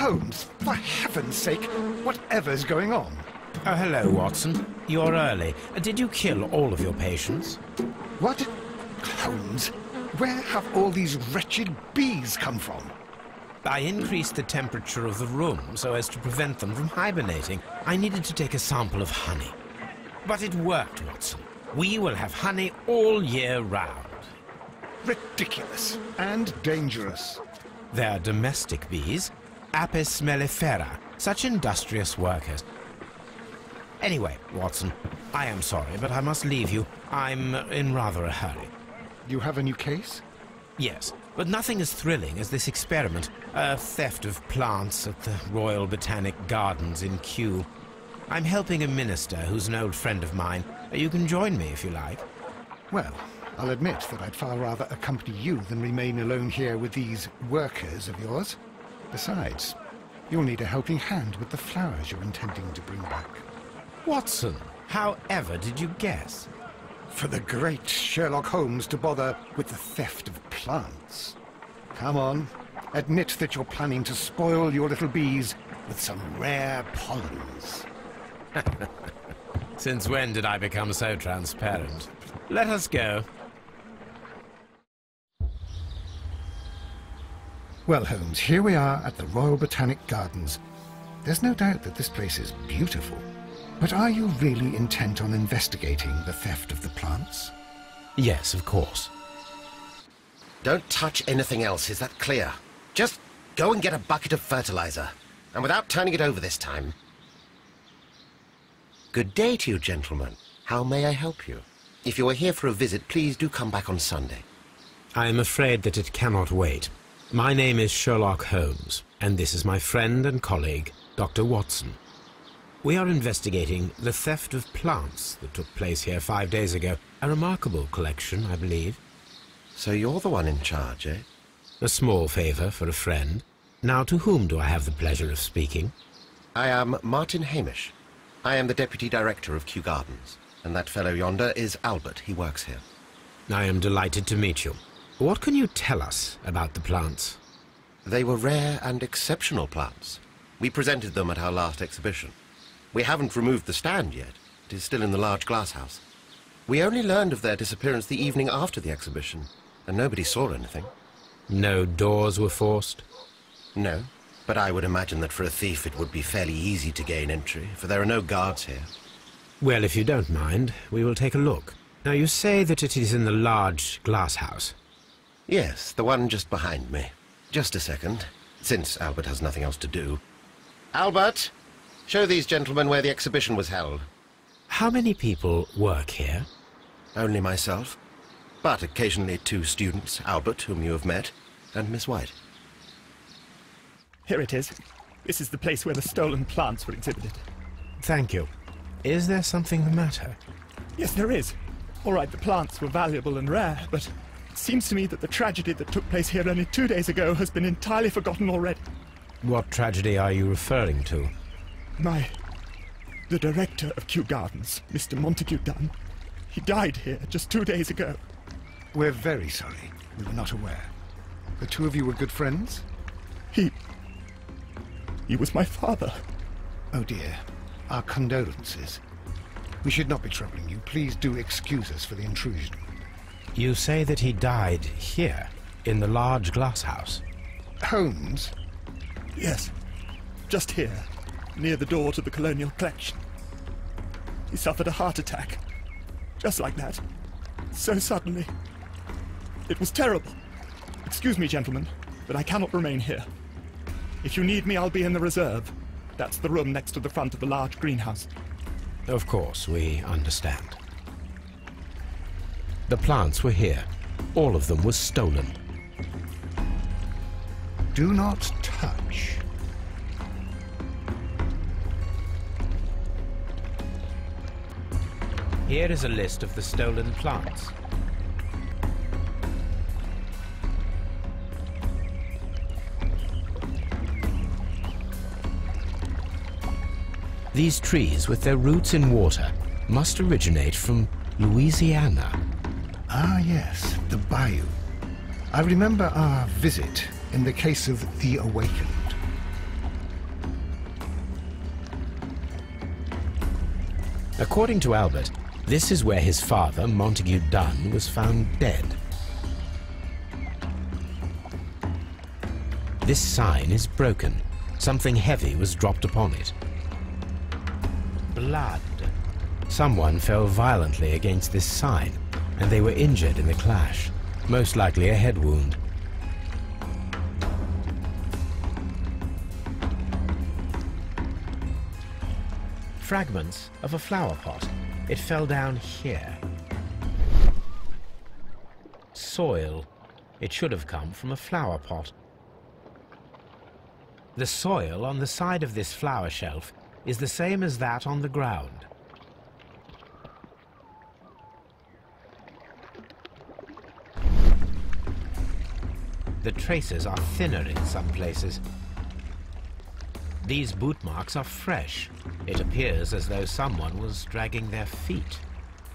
Holmes, for heaven's sake, whatever's going on? Oh, hello, Watson. You're early. Did you kill all of your patients? What? Holmes, where have all these wretched bees come from? I increased the temperature of the room so as to prevent them from hibernating. I needed to take a sample of honey. But it worked, Watson. We will have honey all year round. Ridiculous and dangerous. They're domestic bees, Apis mellifera, such industrious workers. Anyway, Watson, I am sorry, but I must leave you. I'm in rather a hurry. You have a new case? Yes, but nothing as thrilling as this experiment. A theft of plants at the Royal Botanic Gardens in Kew. I'm helping a minister who's an old friend of mine. You can join me if you like. Well, I'll admit that I'd far rather accompany you than remain alone here with these workers of yours. Besides, you'll need a helping hand with the flowers you're intending to bring back. Watson, however did you guess? For the great Sherlock Holmes to bother with the theft of plants. Come on, admit that you're planning to spoil your little bees with some rare pollens. Since when did I become so transparent? Let us go. Well, Holmes, here we are at the Royal Botanic Gardens. There's no doubt that this place is beautiful. But are you really intent on investigating the theft of the plants? Yes, of course. Don't touch anything else, is that clear? Just go and get a bucket of fertilizer. And without turning it over this time. Good day to you, gentlemen. How may I help you? If you are here for a visit, please do come back on Sunday. I am afraid that it cannot wait. My name is Sherlock Holmes, and this is my friend and colleague, Dr. Watson. We are investigating the theft of plants that took place here 5 days ago. A remarkable collection, I believe. So you're the one in charge, eh? A small favor for a friend. Now, to whom do I have the pleasure of speaking? I am Martin Hamish. I am the Deputy Director of Kew Gardens. And that fellow yonder is Albert. He works here. I am delighted to meet you. What can you tell us about the plants? They were rare and exceptional plants. We presented them at our last exhibition. We haven't removed the stand yet. It is still in the large glass house. We only learned of their disappearance the evening after the exhibition, and nobody saw anything. No doors were forced? No, but I would imagine that for a thief it would be fairly easy to gain entry, for there are no guards here. Well, if you don't mind, we will take a look. Now, you say that it is in the large glass house. Yes, the one just behind me. Just a second, since Albert has nothing else to do. Albert, show these gentlemen where the exhibition was held. How many people work here? Only myself, but occasionally 2 students, Albert, whom you have met, and Miss White. Here it is. This is the place where the stolen plants were exhibited. Thank you. Is there something the matter? Yes, there is. All right, the plants were valuable and rare, but it seems to me that the tragedy that took place here only 2 days ago has been entirely forgotten already. What tragedy are you referring to? The director of Kew Gardens, Mr. Montague Dunn, he died here just 2 days ago. We're very sorry. We were not aware. The two of you were good friends? He was my father. Oh dear. Our condolences. We should not be troubling you. Please do excuse us for the intrusion. You say that he died here, in the large glass house? Holmes? Yes, just here, near the door to the colonial collection. He suffered a heart attack. Just like that. So suddenly. It was terrible. Excuse me, gentlemen, but I cannot remain here. If you need me, I'll be in the reserve. That's the room next to the front of the large greenhouse. Of course, we understand. The plants were here. All of them were stolen. Do not touch. Here is a list of the stolen plants. These trees, with their roots in water, must originate from Louisiana. Ah, yes, the bayou. I remember our visit in the case of The Awakened. According to Albert, this is where his father, Montague Dunn, was found dead. This sign is broken. Something heavy was dropped upon it. Blood. Someone fell violently against this sign, and they were injured in the clash, most likely a head wound. Fragments of a flower pot. It fell down here. Soil. It should have come from a flower pot. The soil on the side of this flower shelf is the same as that on the ground. The traces are thinner in some places. These boot marks are fresh. It appears as though someone was dragging their feet.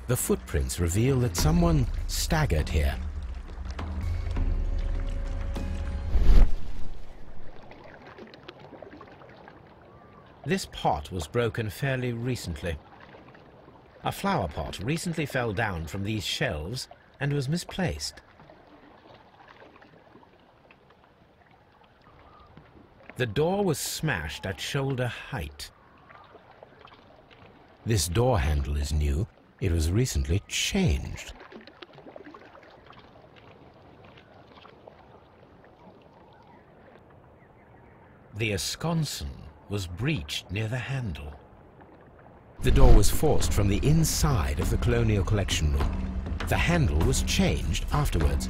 The footprints reveal that someone staggered here. This pot was broken fairly recently. A flower pot recently fell down from these shelves and was misplaced. The door was smashed at shoulder height. This door handle is new. It was recently changed. The esconsson was breached near the handle. The door was forced from the inside of the Colonial Collection Room. The handle was changed afterwards.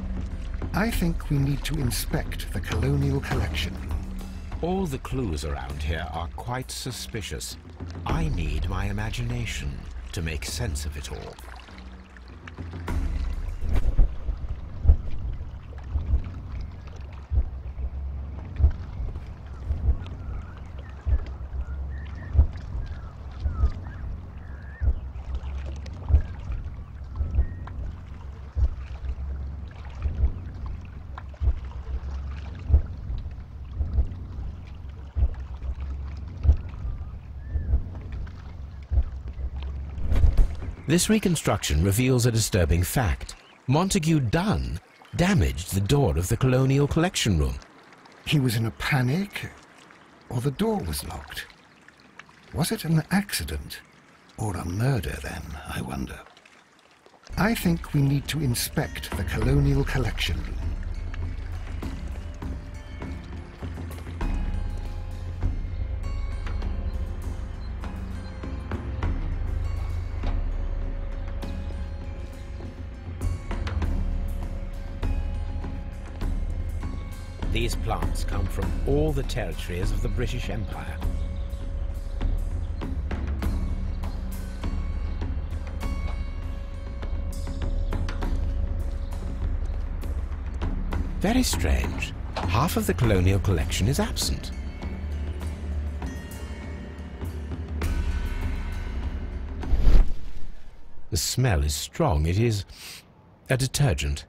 I think we need to inspect the Colonial Collection. All the clues around here are quite suspicious. I need my imagination to make sense of it all. This reconstruction reveals a disturbing fact. Montague Dunn damaged the door of the Colonial Collection Room. He was in a panic, or the door was locked? Was it an accident, or a murder then, I wonder? I think we need to inspect the Colonial Collection Room. These plants come from all the territories of the British Empire. Very strange. Half of the colonial collection is absent. The smell is strong. It is a detergent.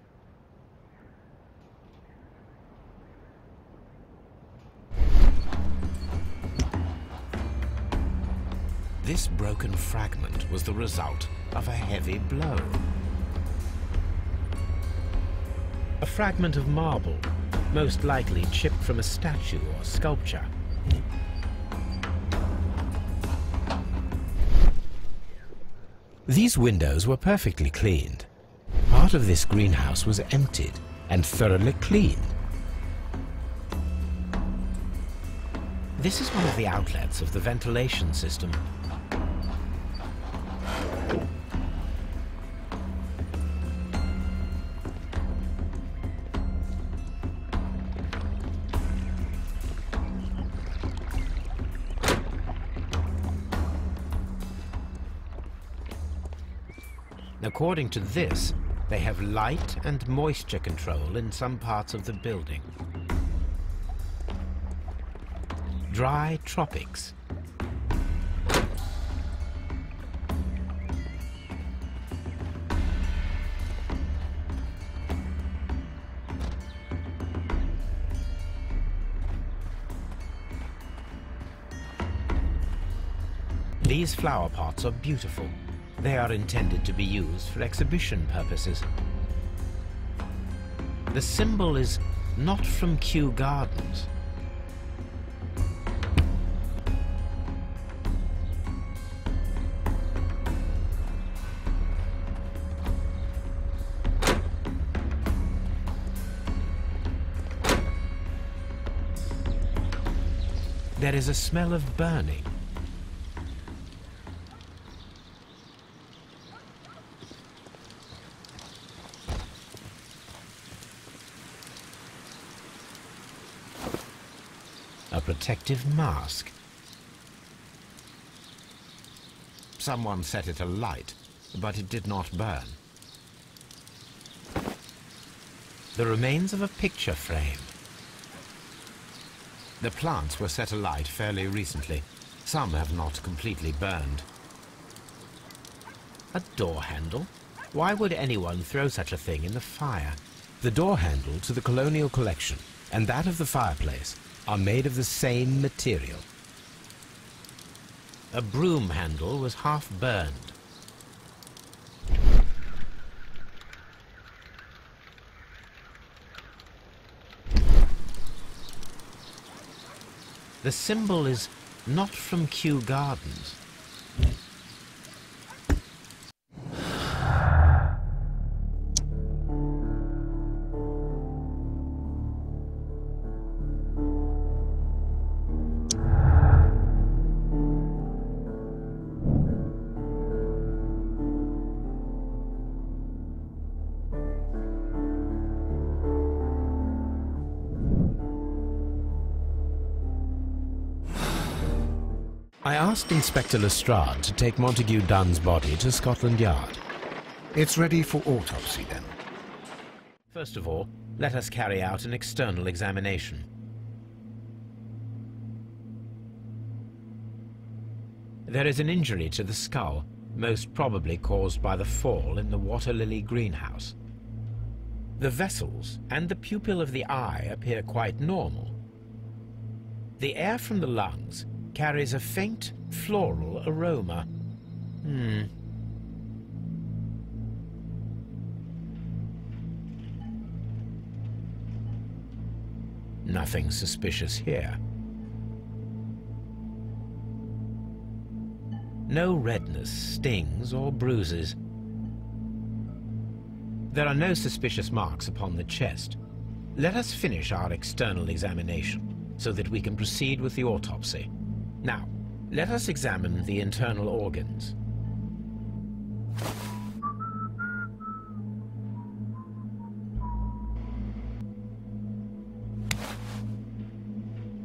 This broken fragment was the result of a heavy blow. A fragment of marble, most likely chipped from a statue or sculpture. These windows were perfectly cleaned. Part of this greenhouse was emptied and thoroughly cleaned. This is one of the outlets of the ventilation system. According to this, they have light and moisture control in some parts of the building. Dry tropics. These flower pots are beautiful. They are intended to be used for exhibition purposes. The symbol is not from Kew Gardens. There is a smell of burning. A protective mask. Someone set it alight, but it did not burn. The remains of a picture frame. The plants were set alight fairly recently. Some have not completely burned. A door handle? Why would anyone throw such a thing in the fire? The door handle to the Colonial Collection and that of the fireplace are made of the same material. A broom handle was half burned. The symbol is not from Kew Gardens. I asked Inspector Lestrade to take Montague Dunn's body to Scotland Yard. It's ready for autopsy, then. First of all, let us carry out an external examination. There is an injury to the skull, most probably caused by the fall in the water lily greenhouse. The vessels and the pupil of the eye appear quite normal. The air from the lungs carries a faint floral aroma. Nothing suspicious here. No redness, stings, or bruises. There are no suspicious marks upon the chest. Let us finish our external examination so that we can proceed with the autopsy. Now, let us examine the internal organs.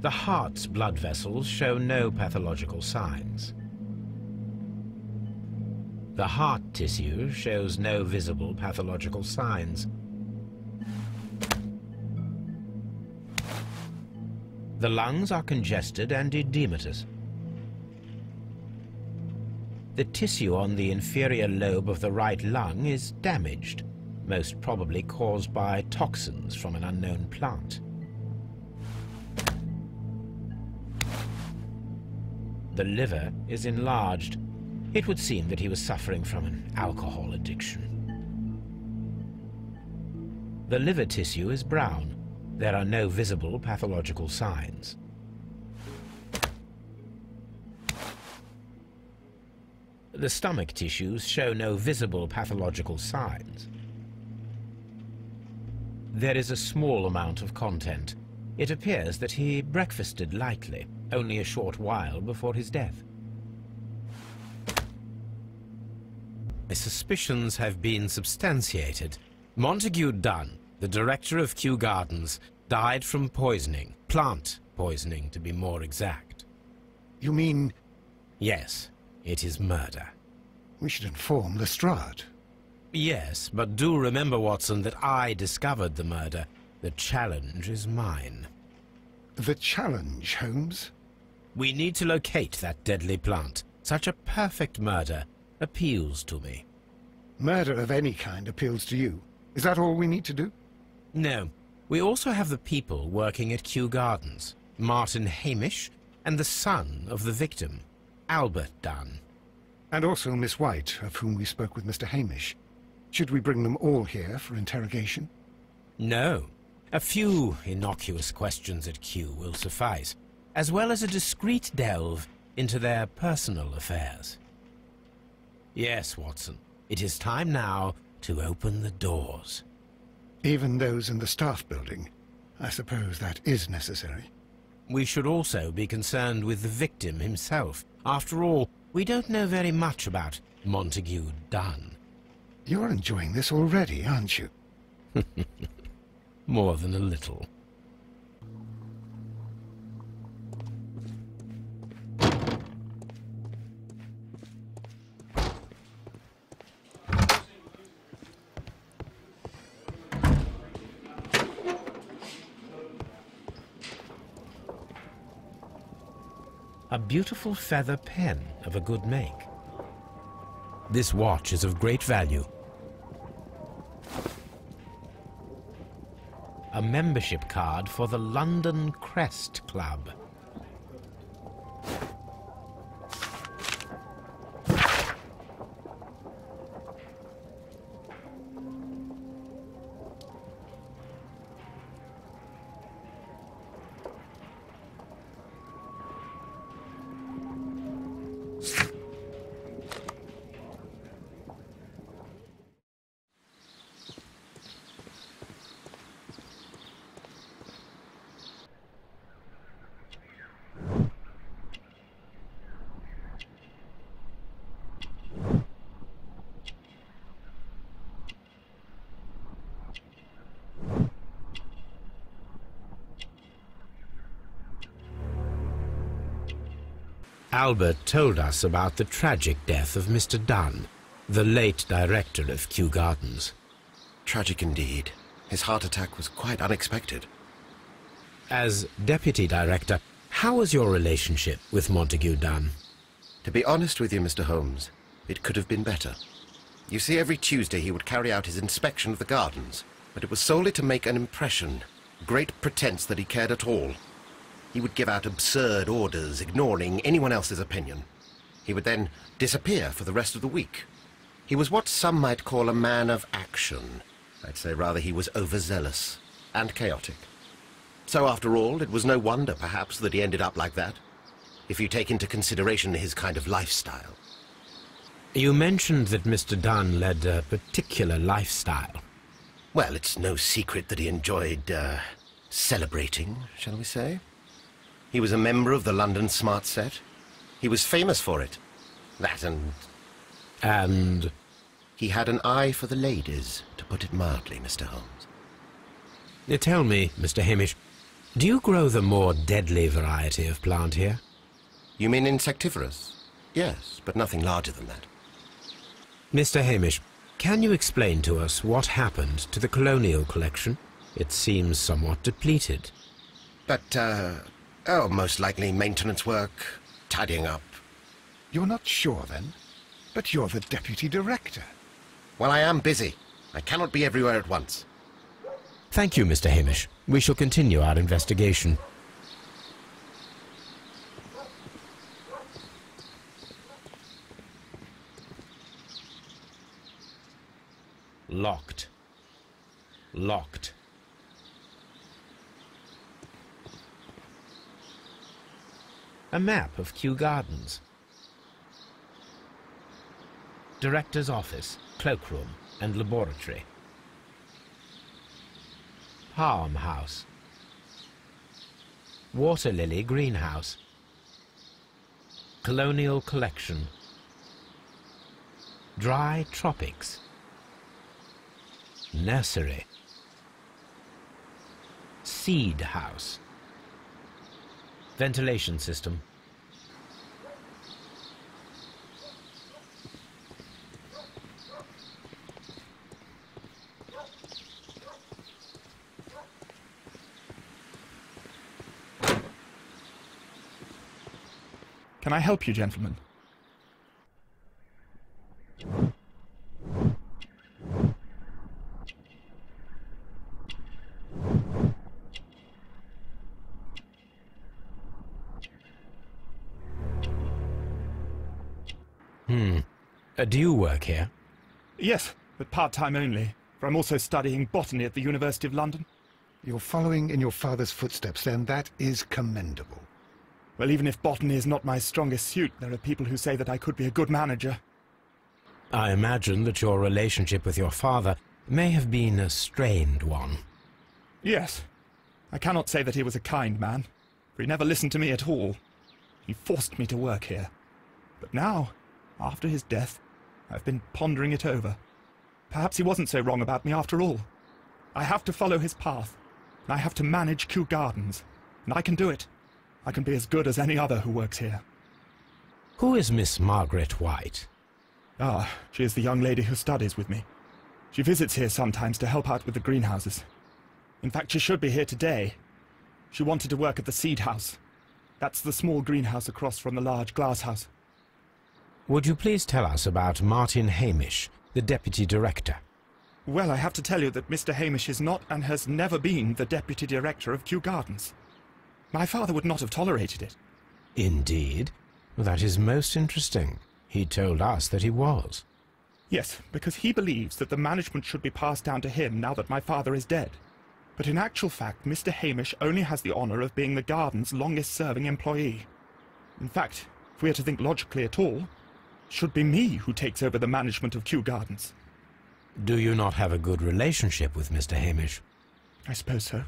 The heart's blood vessels show no pathological signs. The heart tissue shows no visible pathological signs. The lungs are congested and edematous. The tissue on the inferior lobe of the right lung is damaged, most probably caused by toxins from an unknown plant. The liver is enlarged. It would seem that he was suffering from an alcohol addiction. The liver tissue is brown. There are no visible pathological signs. The stomach tissues show no visible pathological signs. There is a small amount of content. It appears that he breakfasted lightly, only a short while before his death. My suspicions have been substantiated. Montague Dunn, the director of Kew Gardens, died from poisoning. Plant poisoning, to be more exact. You mean... Yes, it is murder. We should inform Lestrade. Yes, but do remember, Watson, that I discovered the murder. The challenge is mine. The challenge, Holmes? We need to locate that deadly plant. Such a perfect murder appeals to me. Murder of any kind appeals to you. Is that all we need to do? No. We also have the people working at Kew Gardens. Martin Hamish and the son of the victim. Albert Dunn. And also Miss White, of whom we spoke with Mr. Hamish. Should we bring them all here for interrogation? No. A few innocuous questions at Q will suffice, as well as a discreet delve into their personal affairs. Yes, Watson. It is time now to open the doors. Even those in the staff building? I suppose that is necessary. We should also be concerned with the victim himself. After all, we don't know very much about Montague Dunn. You're enjoying this already, aren't you? More than a little. A beautiful feather pen of a good make. This watch is of great value. A membership card for the London Crest Club. Albert told us about the tragic death of Mr. Dunn, the late director of Kew Gardens. Tragic indeed. His heart attack was quite unexpected. As deputy director, how was your relationship with Montague Dunn? To be honest with you, Mr. Holmes, it could have been better. You see, every Tuesday he would carry out his inspection of the gardens, but it was solely to make an impression, great pretense that he cared at all. He would give out absurd orders, ignoring anyone else's opinion. He would then disappear for the rest of the week. He was what some might call a man of action. I'd say rather he was overzealous and chaotic. So after all, it was no wonder, perhaps, that he ended up like that, if you take into consideration his kind of lifestyle. You mentioned that Mr. Dunn led a particular lifestyle. Well, it's no secret that he enjoyed, celebrating, shall we say? He was a member of the London Smart Set. He was famous for it. That and... And? He had an eye for the ladies, to put it mildly, Mr. Holmes. Tell me, Mr. Hamish, do you grow the more deadly variety of plant here? You mean insectivorous? Yes, but nothing larger than that. Mr. Hamish, can you explain to us what happened to the colonial collection? It seems somewhat depleted. But, oh, most likely maintenance work, tidying up. You're not sure, then? But you're the deputy director. Well, I am busy. I cannot be everywhere at once. Thank you, Mr. Hamish. We shall continue our investigation. Locked. Locked. A map of Kew Gardens. Director's office, cloakroom, and laboratory. Palm house. Water lily greenhouse. Colonial collection. Dry tropics. Nursery. Seed house. Ventilation system. Can I help you, gentlemen? Do you work here? Yes, but part-time only, for I'm also studying botany at the University of London. You're following in your father's footsteps, then. That is commendable. Well, even if botany is not my strongest suit, there are people who say that I could be a good manager. I imagine that your relationship with your father may have been a strained one. Yes. I cannot say that he was a kind man, for he never listened to me at all. He forced me to work here. But now, after his death, I've been pondering it over. Perhaps he wasn't so wrong about me after all. I have to follow his path, and I have to manage Kew Gardens, and I can do it. I can be as good as any other who works here. Who is Miss Margaret White? Ah, she is the young lady who studies with me. She visits here sometimes to help out with the greenhouses. In fact, she should be here today. She wanted to work at the seed house. That's the small greenhouse across from the large glasshouse. Would you please tell us about Martin Hamish, the deputy director? Well, I have to tell you that Mr. Hamish is not and has never been the deputy director of Kew Gardens. My father would not have tolerated it. Indeed? Well, that is most interesting. He told us that he was. Yes, because he believes that the management should be passed down to him now that my father is dead. But in actual fact, Mr. Hamish only has the honour of being the garden's longest-serving employee. In fact, if we are to think logically at all, it should be me who takes over the management of Kew Gardens. Do you not have a good relationship with Mr. Hamish? I suppose so.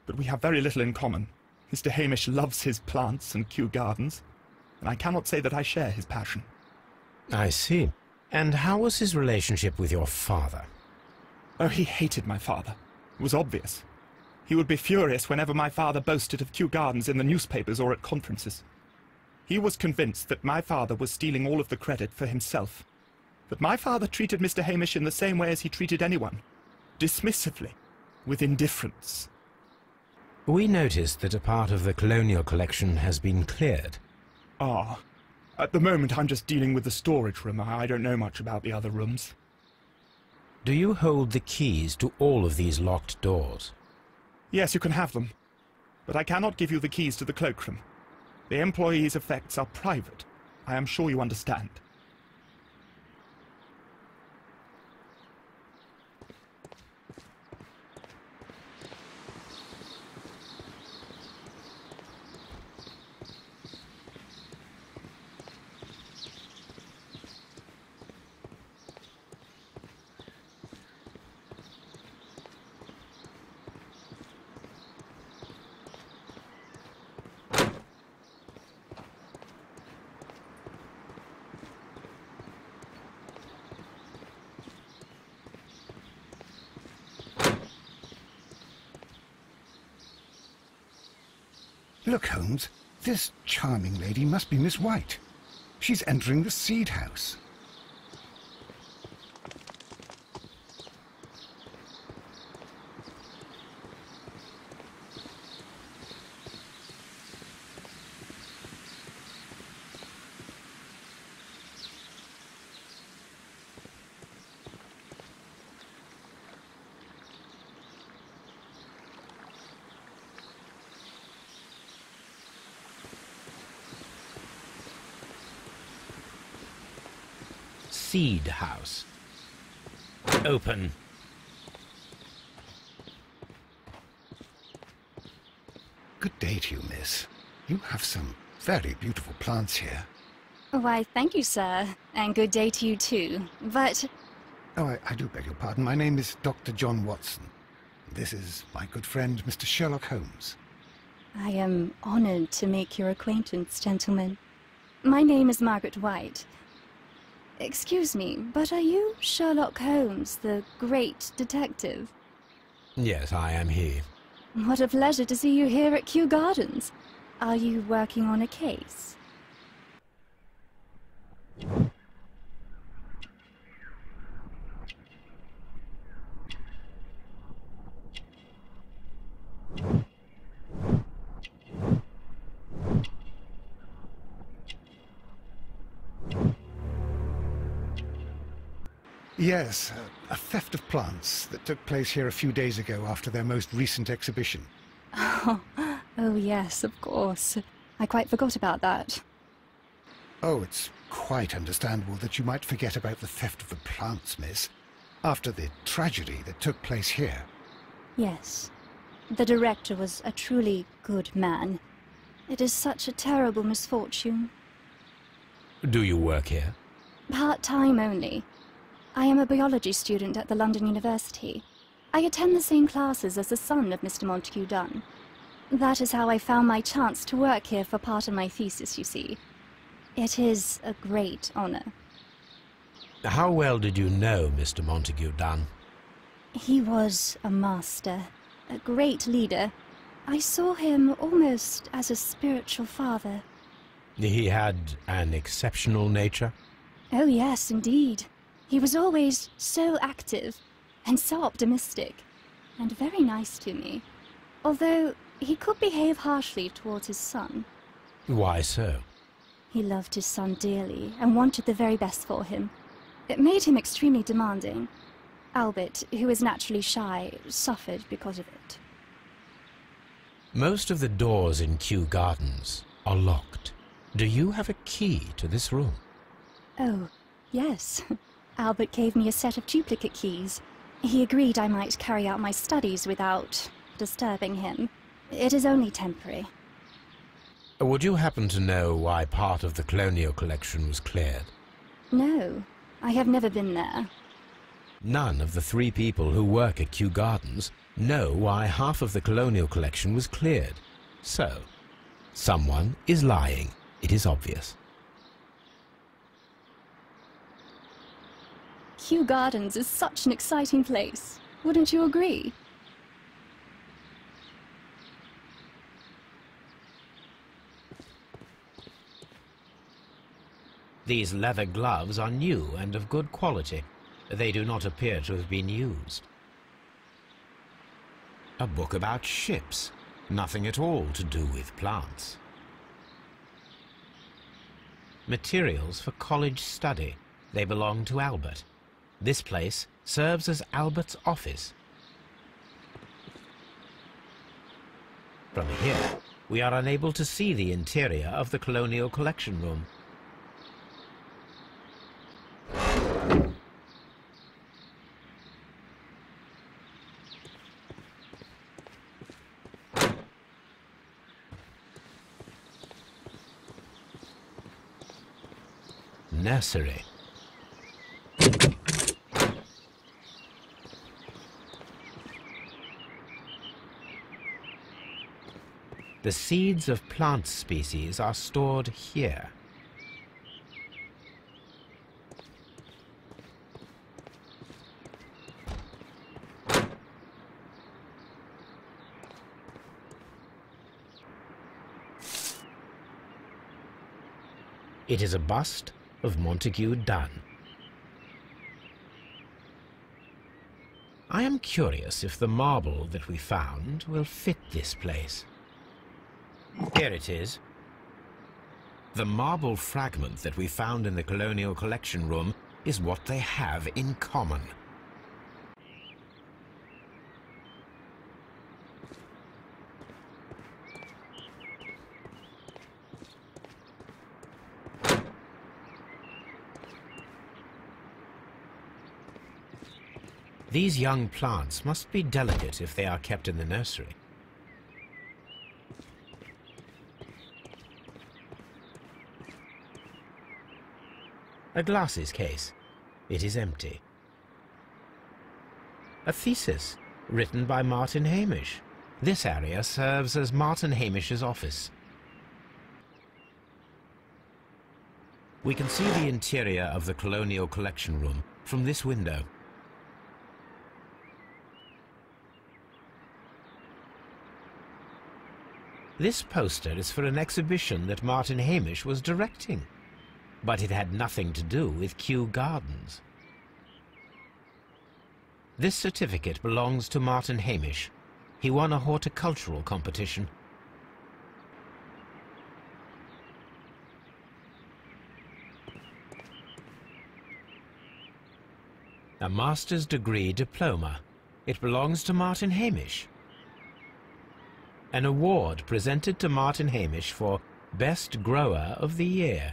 But we have very little in common. Mr. Hamish loves his plants and Kew Gardens, and I cannot say that I share his passion. I see. And how was his relationship with your father? Oh, he hated my father. It was obvious. He would be furious whenever my father boasted of Kew Gardens in the newspapers or at conferences. He was convinced that my father was stealing all of the credit for himself. But my father treated Mr. Hamish in the same way as he treated anyone. Dismissively. With indifference. We noticed that a part of the colonial collection has been cleared. Ah. At the moment I'm just dealing with the storage room. I don't know much about the other rooms. Do you hold the keys to all of these locked doors? Yes, you can have them. But I cannot give you the keys to the cloakroom. The employees' effects are private. I am sure you understand. Look, Holmes, this charming lady must be Miss White. She's entering the seed house. Seed house. Open. Good day to you, miss. You have some very beautiful plants here. Why, thank you, sir. And good day to you, too. But... Oh, I do beg your pardon. My name is Dr. John Watson. This is my good friend, Mr. Sherlock Holmes. I am honored to make your acquaintance, gentlemen. My name is Margaret White. Excuse me, but are you Sherlock Holmes, the great detective? Yes, I am he. What a pleasure to see you here at Kew Gardens. Are you working on a case? Yes, a theft of plants that took place here a few days ago after their most recent exhibition. Oh, yes, of course. I quite forgot about that. Oh, it's quite understandable that you might forget about the theft of the plants, miss, after the tragedy that took place here. Yes. The director was a truly good man. It is such a terrible misfortune. Do you work here? Part-time only. I am a biology student at the London University. I attend the same classes as the son of Mr. Montague Dunn. That is how I found my chance to work here for part of my thesis, you see. It is a great honor. How well did you know Mr. Montague Dunn? He was a master, a great leader. I saw him almost as a spiritual father. He had an exceptional nature? Oh yes, indeed. He was always so active and so optimistic, and very nice to me. Although he could behave harshly towards his son. Why so? He loved his son dearly and wanted the very best for him. It made him extremely demanding. Albert, who is naturally shy, suffered because of it. Most of the doors in Kew Gardens are locked. Do you have a key to this room? Oh, yes. Albert gave me a set of duplicate keys. He agreed I might carry out my studies without disturbing him. It is only temporary. Would you happen to know why part of the colonial collection was cleared? No, I have never been there. None of the 3 people who work at Kew Gardens know why half of the colonial collection was cleared. So, someone is lying. It is obvious. Kew Gardens is such an exciting place. Wouldn't you agree? These leather gloves are new and of good quality. They do not appear to have been used. A book about ships. Nothing at all to do with plants. Materials for college study. They belong to Albert. This place serves as Albert's office. From here, we are unable to see the interior of the colonial collection room. Nursery. The seeds of plant species are stored here. It is a bust of Montague Dunn. I am curious if the marble that we found will fit this place. Here it is. The marble fragment that we found in the colonial collection room is what they have in common. These young plants must be delicate if they are kept in the nursery. A glasses case. It is empty. A thesis, written by Martin Hamish. This area serves as Martin Hamish's office. We can see the interior of the colonial collection room from this window. This poster is for an exhibition that Martin Hamish was directing, but it had nothing to do with Kew Gardens. This certificate belongs to Martin Hamish. He won a horticultural competition. A master's degree diploma. It belongs to Martin Hamish. An award presented to Martin Hamish for Best Grower of the Year.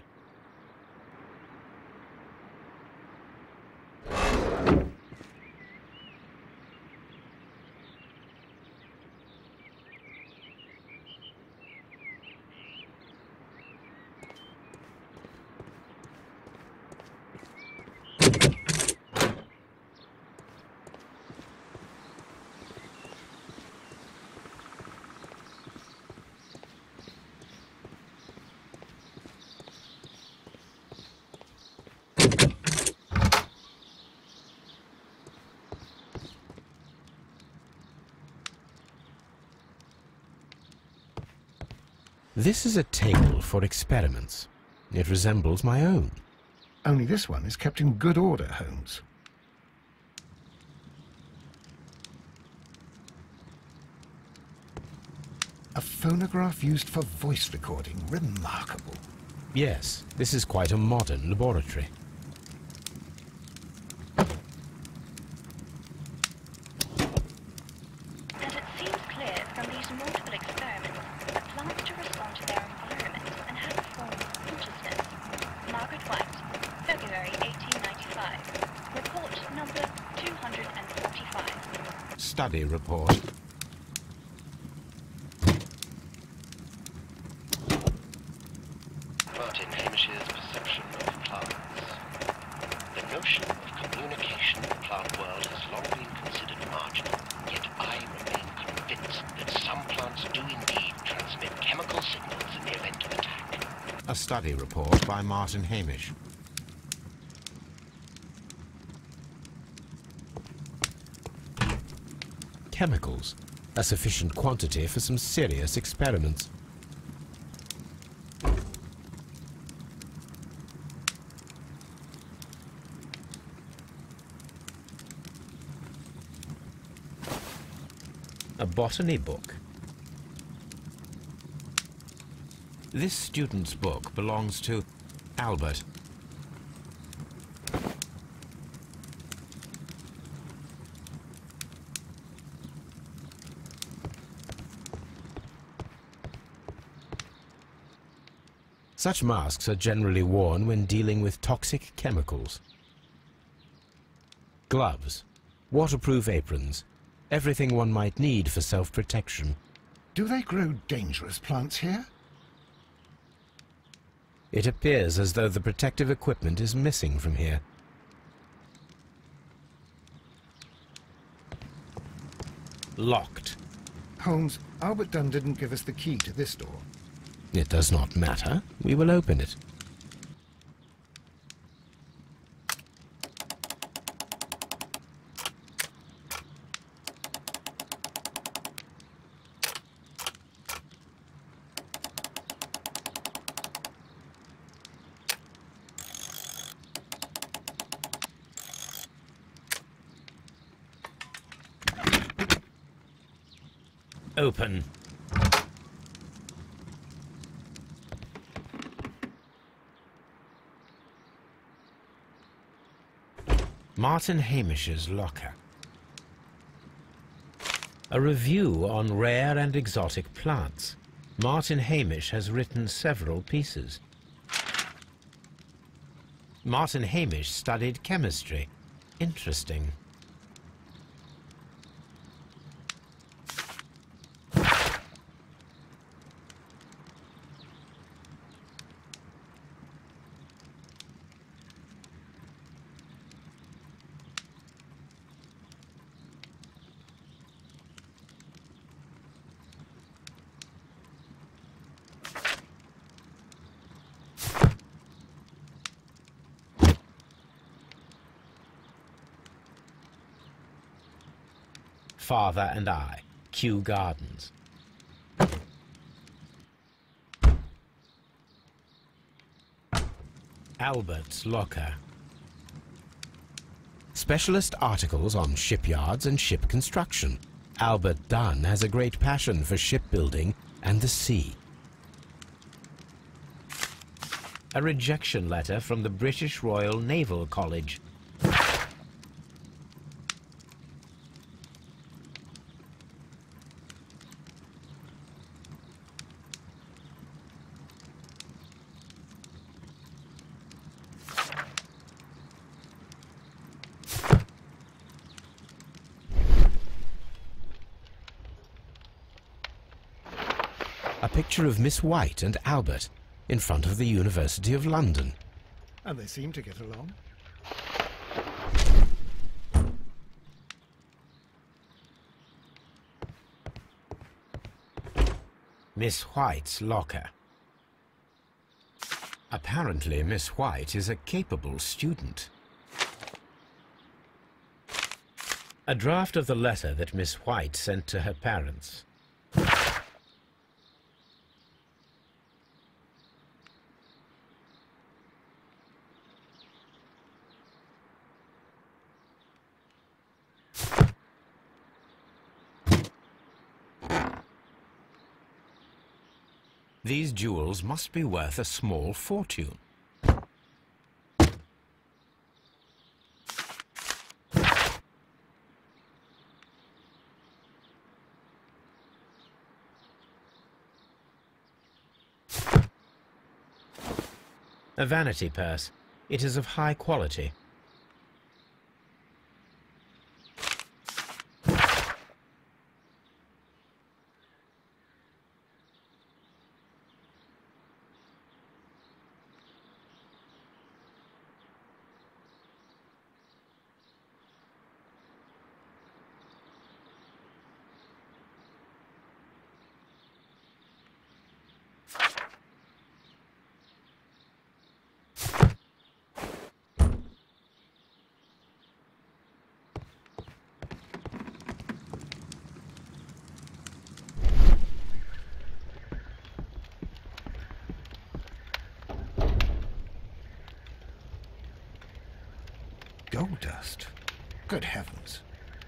This is a table for experiments. It resembles my own. Only this one is kept in good order, Holmes. A phonograph used for voice recording. Remarkable. Yes, this is quite a modern laboratory. And it seems clear from these multiple experiments that plants to respond to their environment and have a form of consciousness. Margaret White, February 1895. Report number 245. Study report. Martin Hamish's perception of plants. The notion of communication in the plant world has long been considered marginal, yet I remain convinced that some plants do indeed transmit chemical signals in the event of attack. A study report by Martin Hamish. Chemicals, a sufficient quantity for some serious experiments. A botany book. This student's book belongs to Albert. Such masks are generally worn when dealing with toxic chemicals. Gloves, waterproof aprons, everything one might need for self-protection. Do they grow dangerous plants here? It appears as though the protective equipment is missing from here. Locked. Holmes, Albert Dunn didn't give us the key to this door. It does not matter. We will open it. Open. Martin Hamish's locker. A review on rare and exotic plants. Martin Hamish has written several pieces. Martin Hamish studied chemistry. Interesting. Father and I, Kew Gardens. Albert's locker. Specialist articles on shipyards and ship construction. Albert Dunn has a great passion for shipbuilding and the sea. A rejection letter from the British Royal Naval College. A picture of Miss White and Albert in front of the University of London. And they seem to get along. Miss White's locker. Apparently, Miss White is a capable student. A draft of the letter that Miss White sent to her parents. These jewels must be worth a small fortune. A vanity purse. It is of high quality. Gold dust? Good heavens.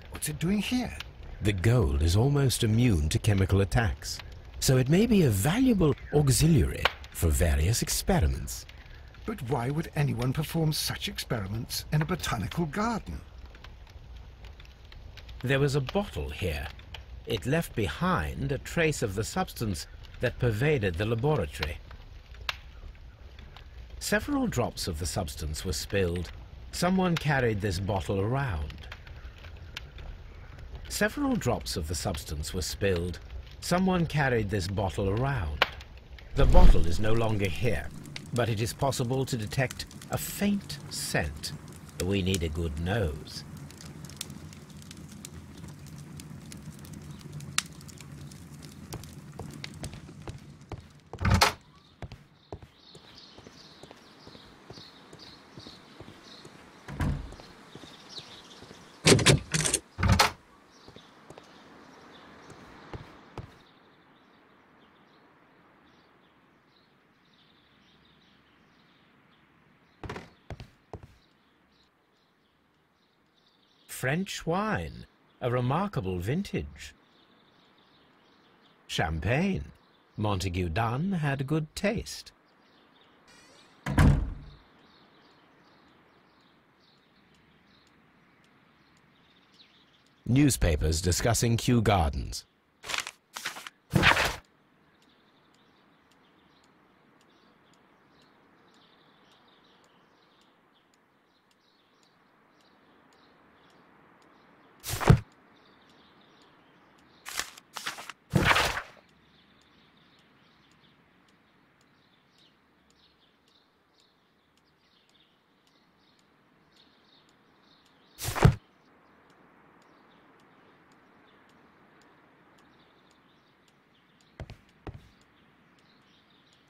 What's it doing here? The gold is almost immune to chemical attacks, so it may be a valuable auxiliary for various experiments. But why would anyone perform such experiments in a botanical garden? There was a bottle here. It left behind a trace of the substance that pervaded the laboratory. Several drops of the substance were spilled. Someone carried this bottle around. Several drops of the substance were spilled. Someone carried this bottle around. The bottle is no longer here, but it is possible to detect a faint scent. We need a good nose. French wine, a remarkable vintage. Champagne. Montague Dunn had good taste. Newspapers discussing Kew Gardens.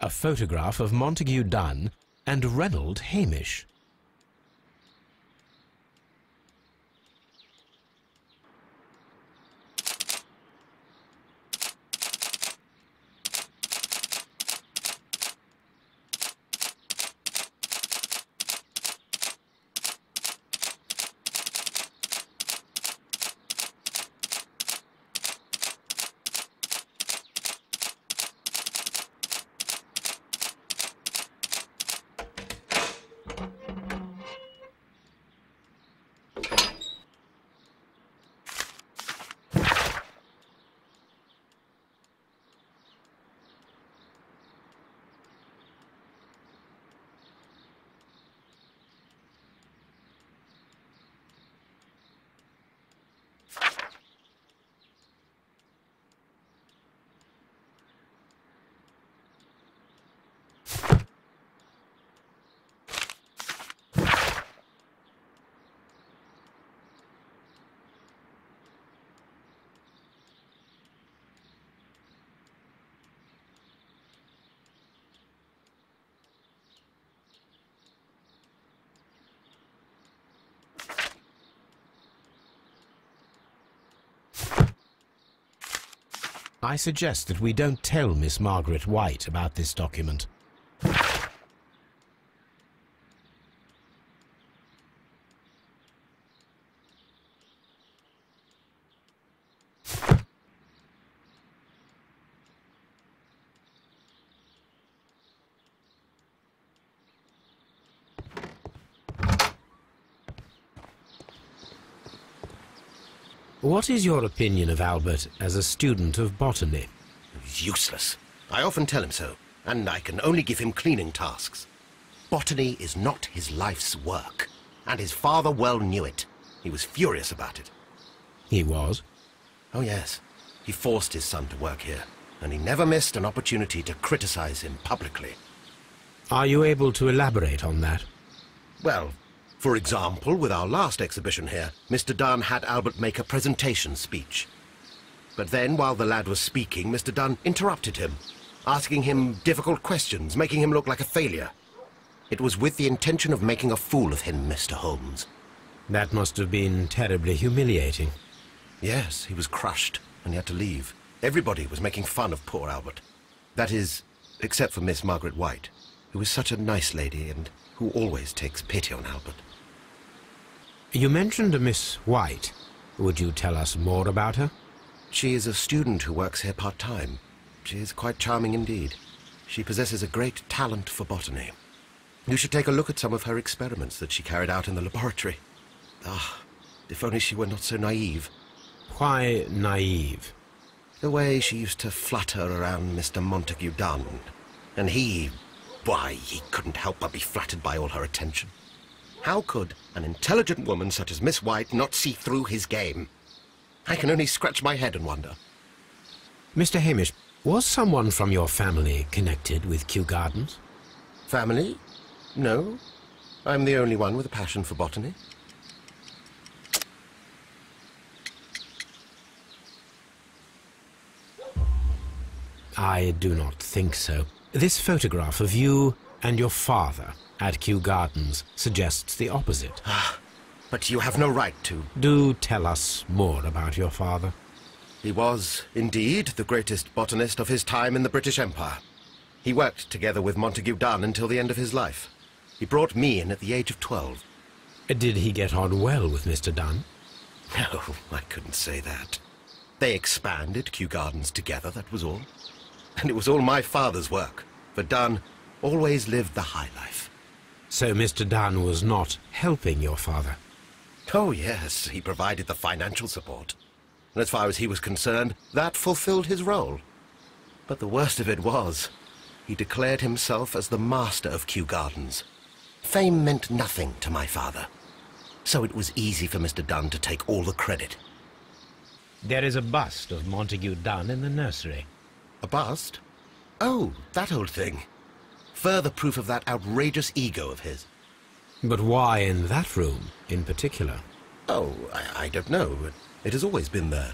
A photograph of Montague Dunn and Reynold Hamish. I suggest that we don't tell Miss Margaret White about this document. What is your opinion of Albert as a student of botany? Useless. I often tell him so, and I can only give him cleaning tasks. Botany is not his life's work, and his father well knew it. He was furious about it. He was? Oh yes. He forced his son to work here, and he never missed an opportunity to criticize him publicly. Are you able to elaborate on that? Well, for example, with our last exhibition here, Mr. Dunn had Albert make a presentation speech. But then, while the lad was speaking, Mr. Dunn interrupted him, asking him difficult questions, making him look like a failure. It was with the intention of making a fool of him, Mr. Holmes. That must have been terribly humiliating. Yes, he was crushed, and he had to leave. Everybody was making fun of poor Albert. That is, except for Miss Margaret White, who is such a nice lady and who always takes pity on Albert. You mentioned a Miss White. Would you tell us more about her? She is a student who works here part-time. She is quite charming indeed. She possesses a great talent for botany. You should take a look at some of her experiments that she carried out in the laboratory. Ah, if only she were not so naive. Why naive? The way she used to flutter around Mr. Montague Dunn. And he... why, he couldn't help but be flattered by all her attention. How could an intelligent woman such as Miss White not see through his game? I can only scratch my head and wonder. Mr. Hamish, was someone from your family connected with Kew Gardens? Family? No. I'm the only one with a passion for botany. I do not think so. This photograph of you and your father at Kew Gardens suggests the opposite. But you have no right to. Do tell us more about your father. He was, indeed, the greatest botanist of his time in the British Empire. He worked together with Montague Dunn until the end of his life. He brought me in at the age of 12. Did he get on well with Mr. Dunn? No, I couldn't say that. They expanded Kew Gardens together, that was all. And it was all my father's work, for Dunn always lived the high life. So Mr. Dunn was not helping your father? Oh, yes, he provided the financial support. And as far as he was concerned, that fulfilled his role. But the worst of it was, he declared himself as the master of Kew Gardens. Fame meant nothing to my father. So it was easy for Mr. Dunn to take all the credit. There is a bust of Montague Dunn in the nursery. A bust? Oh, that old thing. Further proof of that outrageous ego of his. But why in that room, in particular? Oh, I don't know. It has always been there.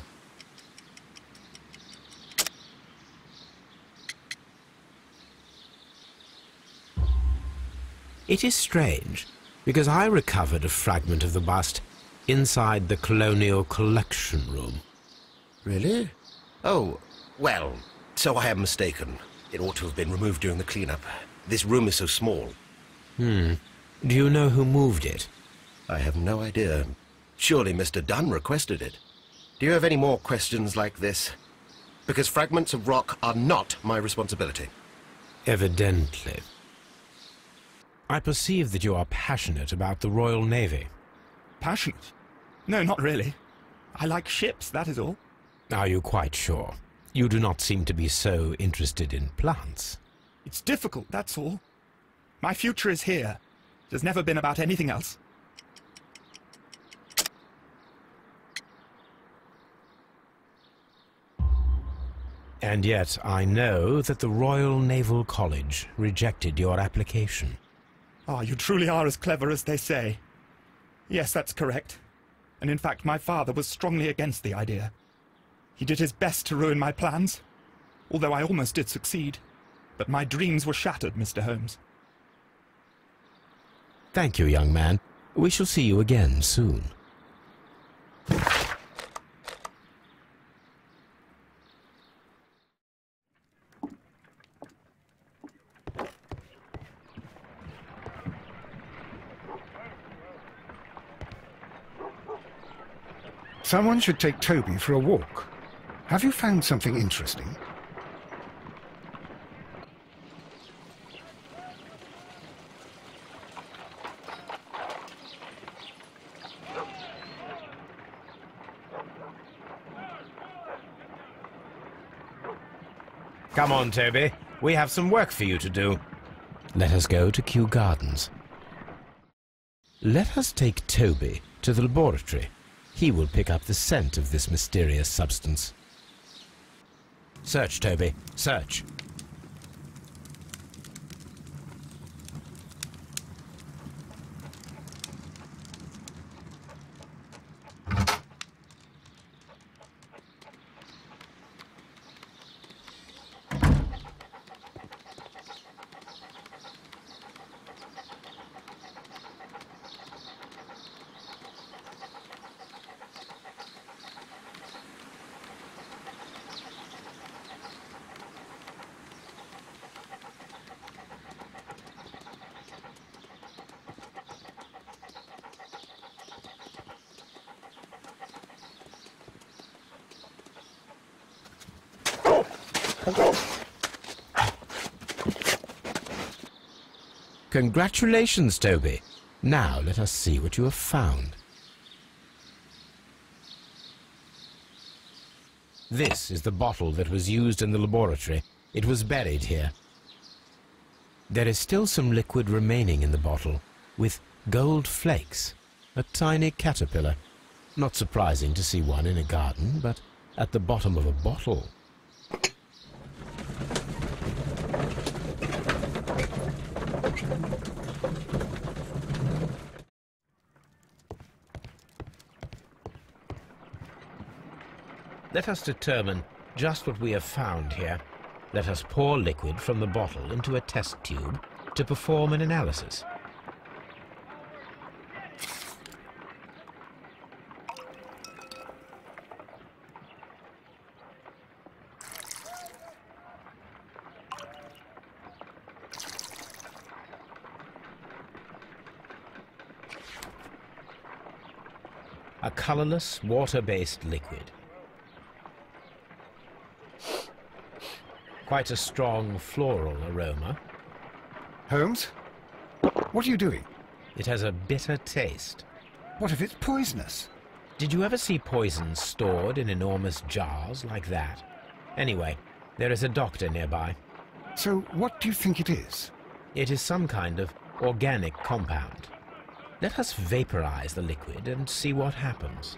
It is strange, because I recovered a fragment of the bust inside the Colonial Collection Room. Really? Oh, well, so I am mistaken. It ought to have been removed during the cleanup. This room is so small. Do you know who moved it? I have no idea. Surely Mr. Dunn requested it. Do you have any more questions like this? Because fragments of rock are not my responsibility. Evidently. I perceive that you are passionate about the Royal Navy. Passionate? No, not really. I like ships, that is all. Are you quite sure? You do not seem to be so interested in plants. It's difficult, that's all. My future is here. It has never been about anything else. And yet I know that the Royal Naval College rejected your application. Ah, you truly are as clever as they say. Yes, that's correct. And in fact, my father was strongly against the idea. He did his best to ruin my plans, although I almost did succeed. But my dreams were shattered, Mr. Holmes. Thank you, young man. We shall see you again soon. Someone should take Toby for a walk. Have you found something interesting? Come on, Toby. We have some work for you to do. Let us go to Kew Gardens. Let us take Toby to the laboratory. He will pick up the scent of this mysterious substance. Search, Toby. Search. Congratulations, Toby. Now let us see what you have found. This is the bottle that was used in the laboratory. It was buried here. There is still some liquid remaining in the bottle, with gold flakes, a tiny caterpillar. Not surprising to see one in a garden, but at the bottom of a bottle. Let us determine just what we have found here. Let us pour liquid from the bottle into a test tube to perform an analysis. A colorless, water-based liquid. Quite a strong floral aroma. Holmes? What are you doing? It has a bitter taste. What if it's poisonous? Did you ever see poison stored in enormous jars like that? Anyway, there is a doctor nearby. So what do you think it is? It is some kind of organic compound. Let us vaporize the liquid and see what happens.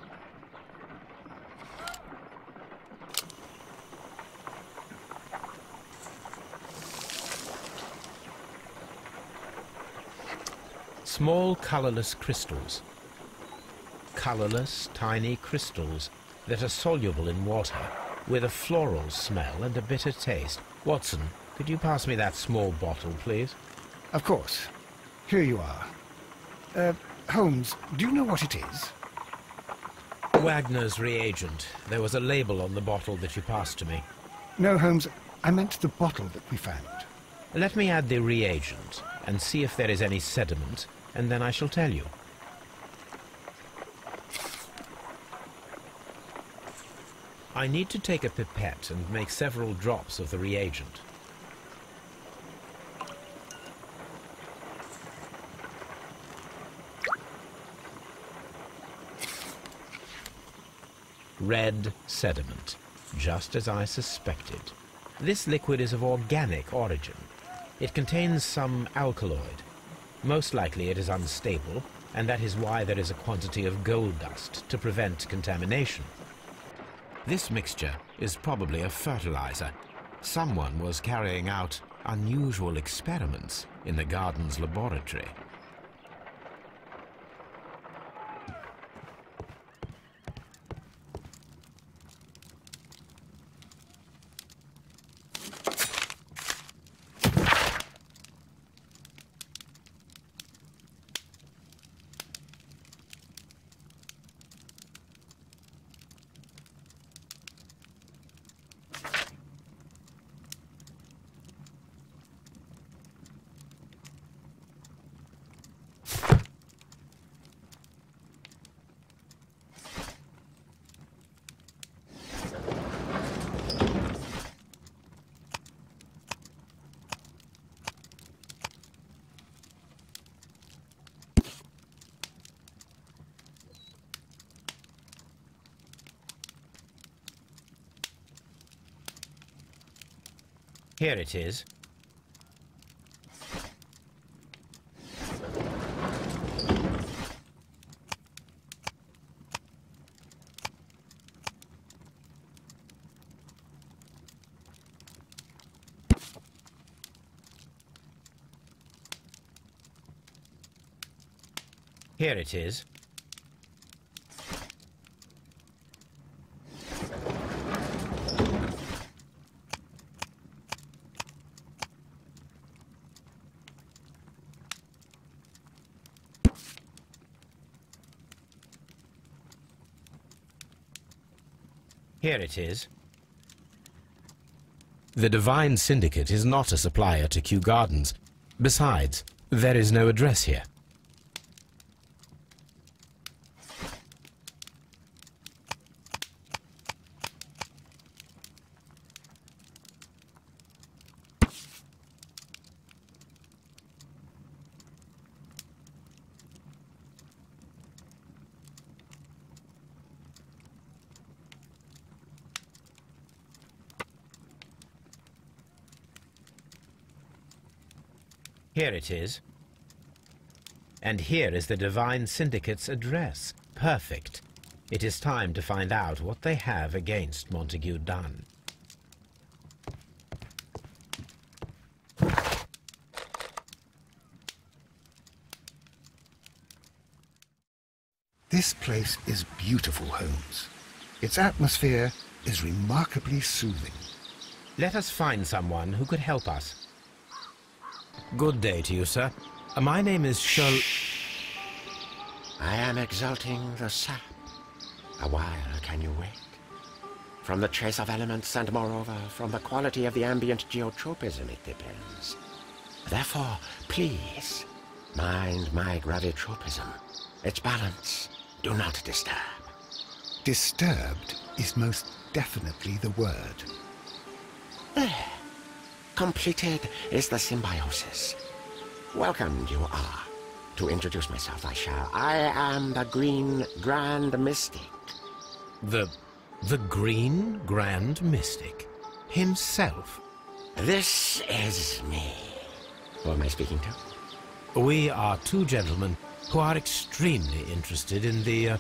Small colorless crystals. Colorless, tiny crystals that are soluble in water, with a floral smell and a bitter taste. Watson, could you pass me that small bottle, please? Of course. Here you are. Holmes, do you know what it is? Wagner's reagent. There was a label on the bottle that you passed to me. No, Holmes, I meant the bottle that we found. Let me add the reagent and see if there is any sediment, and then I shall tell you. I need to take a pipette and make several drops of the reagent. Red sediment, just as I suspected. This liquid is of organic origin. It contains some alkaloid. Most likely it is unstable, and that is why there is a quantity of gold dust to prevent contamination. This mixture is probably a fertilizer. Someone was carrying out unusual experiments in the garden's laboratory. Here it is. Here it is. Here it is. The Divine Syndicate is not a supplier to Kew Gardens. Besides, there is no address here. Here it is. And here is the Divine Syndicate's address. Perfect. It is time to find out what they have against Montague Dunn. This place is beautiful, Holmes. Its atmosphere is remarkably soothing. Let us find someone who could help us. Good day to you, sir. My name is I am exalting the sap. A while can you wait? From the trace of elements and moreover from the quality of the ambient geotropism it depends. Therefore, please, mind my gravitropism. Its balance, do not disturb. Disturbed is most definitely the word. There. Completed is the symbiosis. Welcomed you are. To introduce myself, I am the Green Grand Mystic. The Green Grand Mystic himself. This is me. Who am I speaking to? We are two gentlemen who are extremely interested in the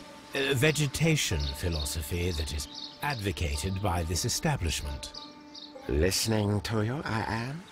vegetation philosophy that is advocated by this establishment. Listening to you, I am.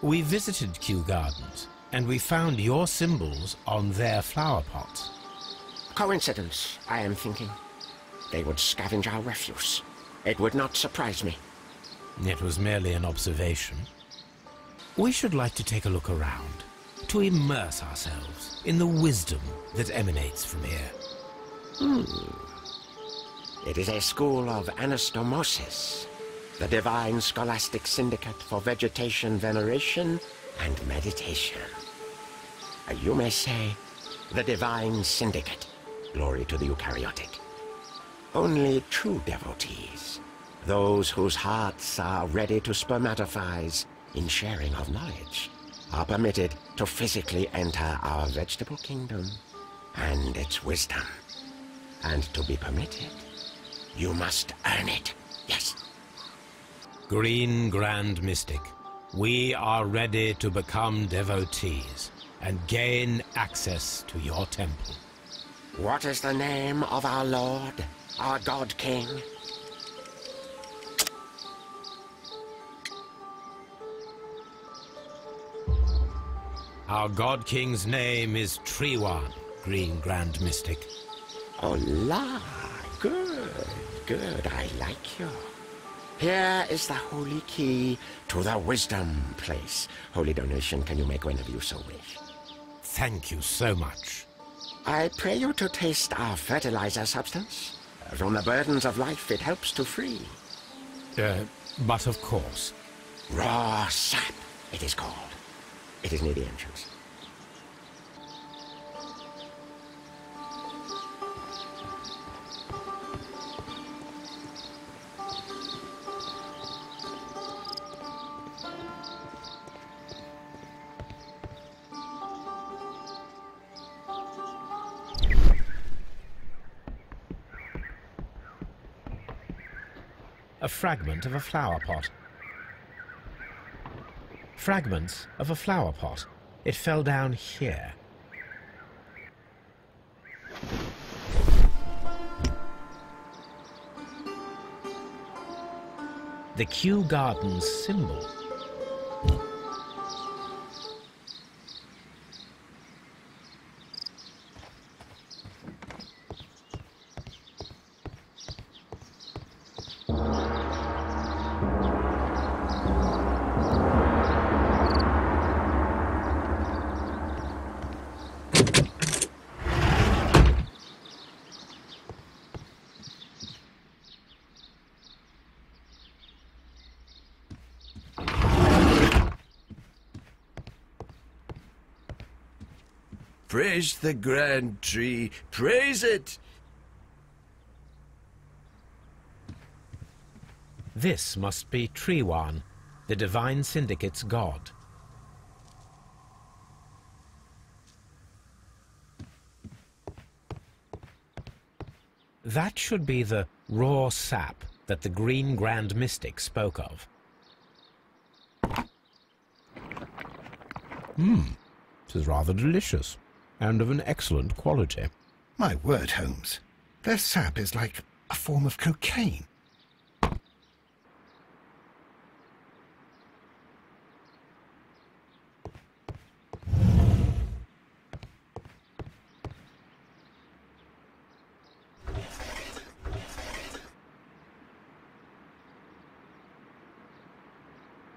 We visited Kew Gardens, and we found your symbols on their flower pots. Coincidence, I am thinking. They would scavenge our refuse. It would not surprise me. It was merely an observation. We should like to take a look around, to immerse ourselves in the wisdom that emanates from here. It is a school of anastomosis, the divine scholastic syndicate for vegetation veneration and meditation. You may say, the Divine Syndicate, glory to the eukaryotic. Only true devotees, those whose hearts are ready to spermatophize in sharing of knowledge, are permitted to physically enter our vegetable kingdom and its wisdom. And to be permitted, you must earn it, yes. Green Grand Mystic, we are ready to become devotees and gain access to your temple. What is the name of our Lord, our God King? Our God King's name is Trewan, Green Grand Mystic. Oh la, good, I like you. Here is the holy key to the wisdom place. Holy donation can you make whenever you so wish. Thank you so much. I pray you to taste our fertilizer substance. From the burdens of life it helps to free. But of course. Raw sap, it is called. It is near the entrance. fragment of a flower pot. Fragments of a flower pot. It fell down here. The Kew Gardens symbol. Praise the grand tree, praise it! This must be Trewan, the Divine Syndicate's god. That should be the raw sap that the Green Grand Mystic spoke of. It is rather delicious, and of an excellent quality. My word, Holmes. Their sap is like a form of cocaine.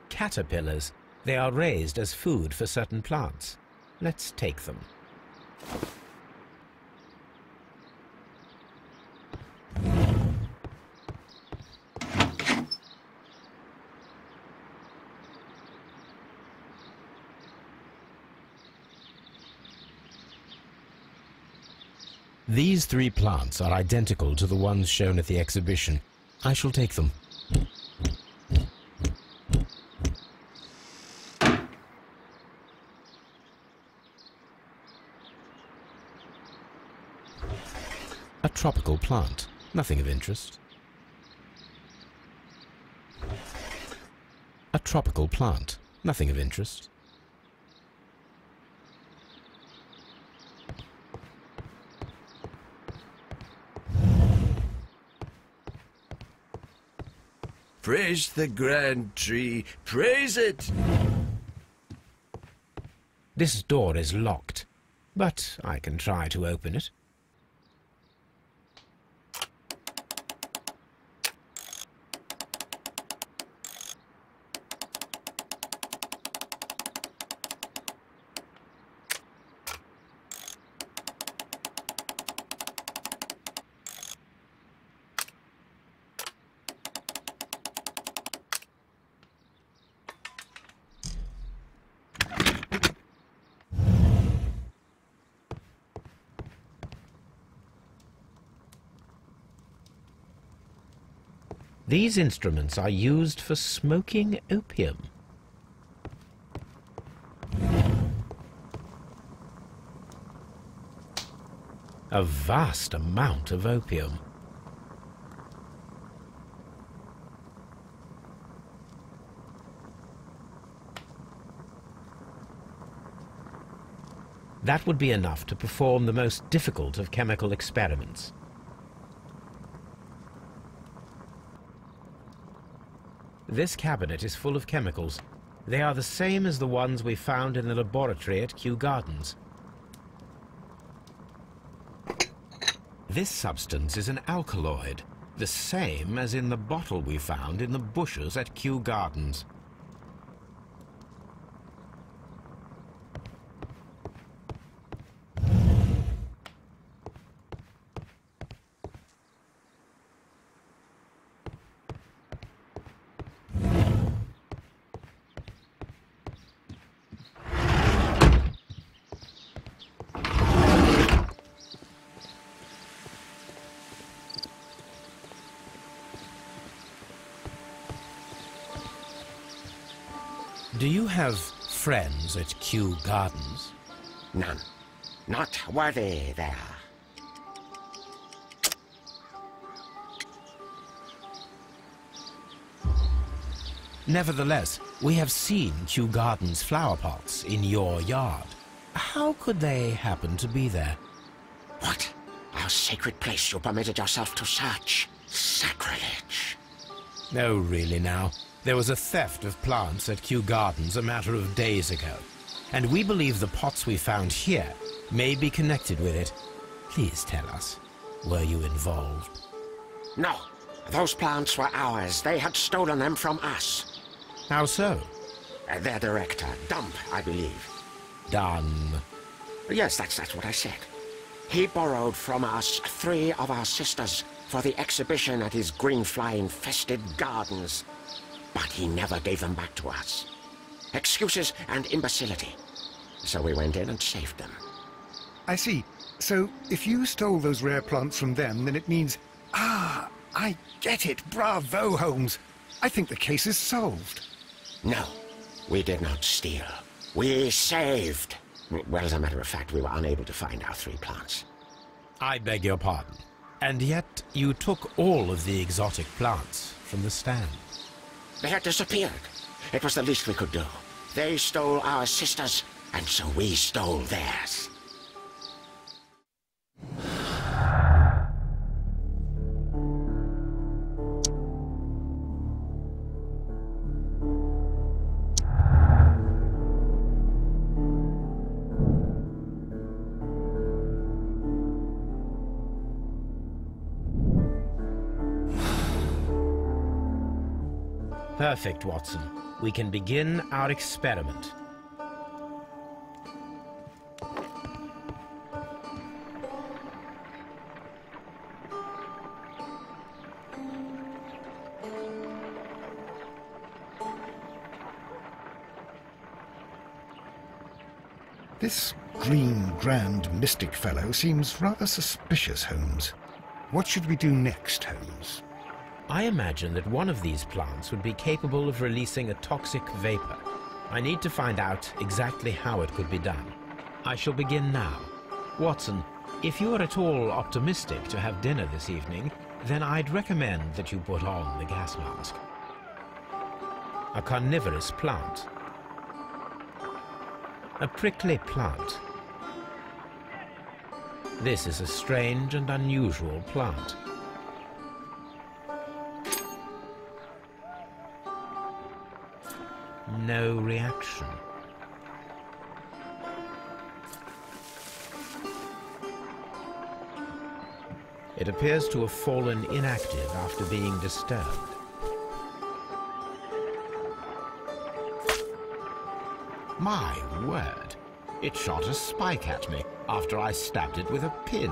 Caterpillars. They are raised as food for certain plants. Let's take them. These 3 plants are identical to the ones shown at the exhibition. I shall take them. A tropical plant, nothing of interest. A tropical plant, nothing of interest. Praise the grand tree, praise it! This door is locked, but I can try to open it. These instruments are used for smoking opium. A vast amount of opium. That would be enough to perform the most difficult of chemical experiments. This cabinet is full of chemicals. They are the same as the ones we found in the laboratory at Kew Gardens. This substance is an alkaloid, the same as in the bottle we found in the bushes at Kew Gardens. Do you have friends at Kew Gardens? None. Not worthy there. Nevertheless, we have seen Kew Gardens flower pots in your yard. How could they happen to be there? What? Our sacred place you permitted yourself to search? Sacrilege. No, really now. There was a theft of plants at Kew Gardens a matter of days ago, and we believe the pots we found here may be connected with it. Please tell us, were you involved? No. Those plants were ours. They had stolen them from us. How so? Their director, Dump, I believe. Done. Yes, that's what I said. He borrowed from us 3 of our sisters for the exhibition at his green-fly-infested gardens. But he never gave them back to us. Excuses and imbecility. So we went in and saved them. I see. So, if you stole those rare plants from them, then it means... Ah, I get it. Bravo, Holmes. I think the case is solved. No, we did not steal. We saved. Well, as a matter of fact, we were unable to find our 3 plants. I beg your pardon. And yet, you took all of the exotic plants from the stand. They had disappeared. It was the least we could do. They stole our sisters, and so we stole theirs. Perfect, Watson. We can begin our experiment. This green grand mystic fellow seems rather suspicious, Holmes. What should we do next, Holmes? I imagine that one of these plants would be capable of releasing a toxic vapor. I need to find out exactly how it could be done. I shall begin now. Watson, if you are at all optimistic to have dinner this evening, then I'd recommend that you put on the gas mask. A carnivorous plant. A prickly plant. This is a strange and unusual plant. No reaction. It appears to have fallen inactive after being disturbed. My word! It shot a spike at me after I stabbed it with a pin.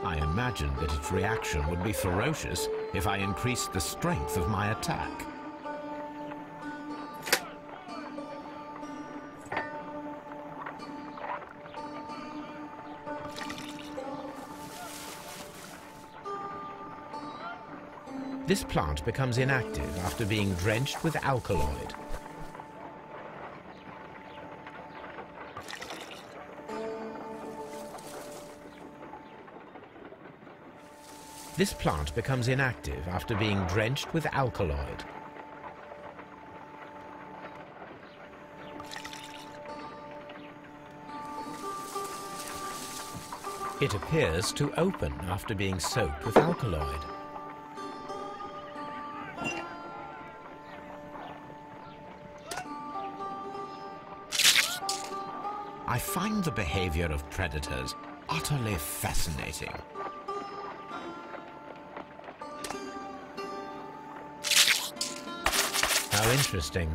I imagined that its reaction would be ferocious if I increased the strength of my attack. This plant becomes inactive after being drenched with alkaloid. This plant becomes inactive after being drenched with alkaloid. It appears to open after being soaked with alkaloid. I find the behavior of predators utterly fascinating. How interesting.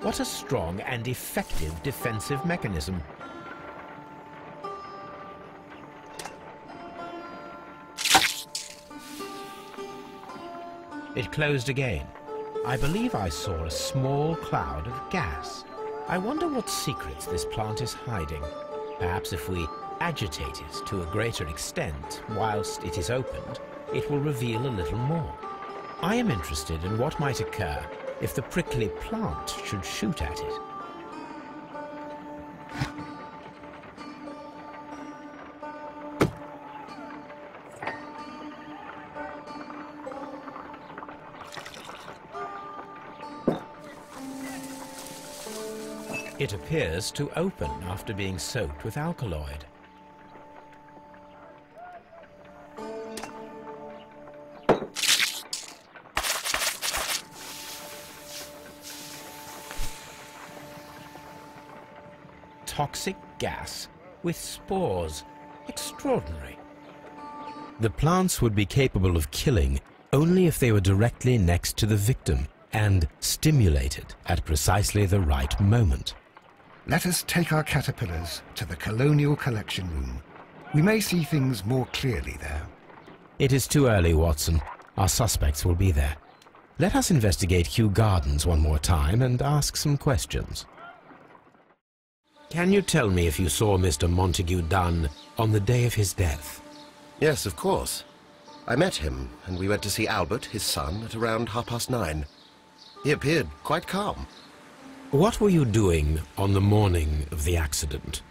What a strong and effective defensive mechanism. It closed again. I believe I saw a small cloud of gas. I wonder what secrets this plant is hiding. Perhaps if we agitate it to a greater extent whilst it is opened, it will reveal a little more. I am interested in what might occur if the prickly plant should shoot at it. It appears to open after being soaked with alkaloid. Toxic gas with spores. Extraordinary. The plants would be capable of killing only if they were directly next to the victim and stimulated at precisely the right moment. Let us take our caterpillars to the Colonial Collection Room. We may see things more clearly there. It is too early, Watson. Our suspects will be there. Let us investigate Kew Gardens one more time and ask some questions. Can you tell me if you saw Mr. Montague Dunn on the day of his death? Yes, of course. I met him, and we went to see Albert, his son, at around 9:30. He appeared quite calm. What were you doing on the morning of the accident?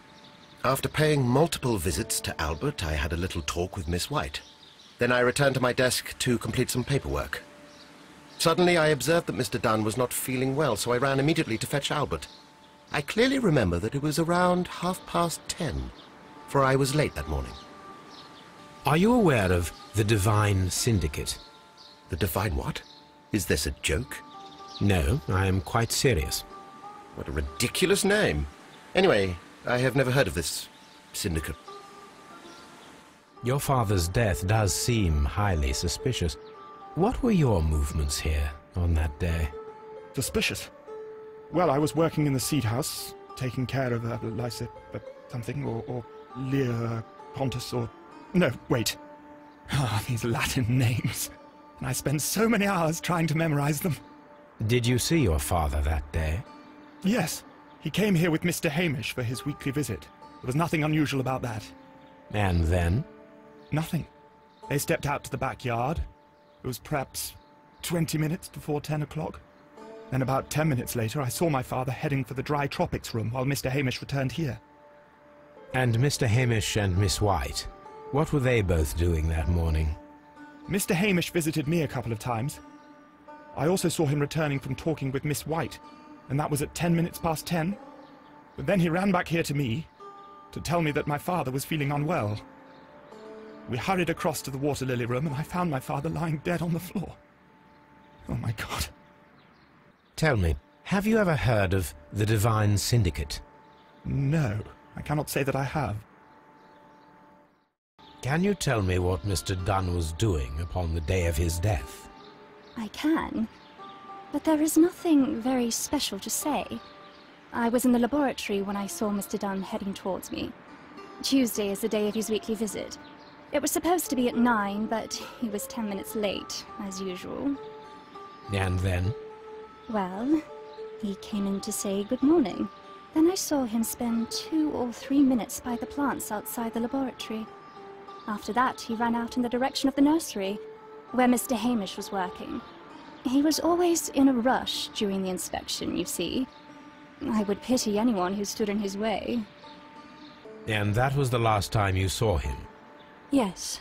After paying multiple visits to Albert, I had a little talk with Miss White. Then I returned to my desk to complete some paperwork. Suddenly I observed that Mr. Dunn was not feeling well, so I ran immediately to fetch Albert. I clearly remember that it was around 10:30, for I was late that morning. Are you aware of the Divine Syndicate? The Divine what? Is this a joke? No, I am quite serious. What a ridiculous name. Anyway, I have never heard of this syndicate. Your father's death does seem highly suspicious. What were your movements here on that day? Suspicious? Well, I was working in the seed house, taking care of Lysa something, or Lear Pontus, or... No, wait. Ah, these Latin names. And I spent so many hours trying to memorize them. Did you see your father that day? Yes. He came here with Mr. Hamish for his weekly visit. There was nothing unusual about that. And then? Nothing. They stepped out to the backyard. It was perhaps 20 minutes before 10 o'clock. Then about 10 minutes later, I saw my father heading for the dry tropics room while Mr. Hamish returned here. And Mr. Hamish and Miss White, what were they both doing that morning? Mr. Hamish visited me a couple of times. I also saw him returning from talking with Miss White, and that was at 10 minutes past 10. But then he ran back here to me to tell me that my father was feeling unwell. We hurried across to the water lily room, and I found my father lying dead on the floor. Oh, my God. Tell me, have you ever heard of the Divine Syndicate? No, I cannot say that I have. Can you tell me what Mr. Dunn was doing upon the day of his death? I can, but there is nothing very special to say. I was in the laboratory when I saw Mr. Dunn heading towards me. Tuesday is the day of his weekly visit. It was supposed to be at 9, but he was 10 minutes late, as usual. And then? Well, he came in to say good morning. Then I saw him spend 2 or 3 minutes by the plants outside the laboratory. After that, he ran out in the direction of the nursery, where Mr. Hamish was working. He was always in a rush during the inspection, you see. I would pity anyone who stood in his way. And that was the last time you saw him? Yes.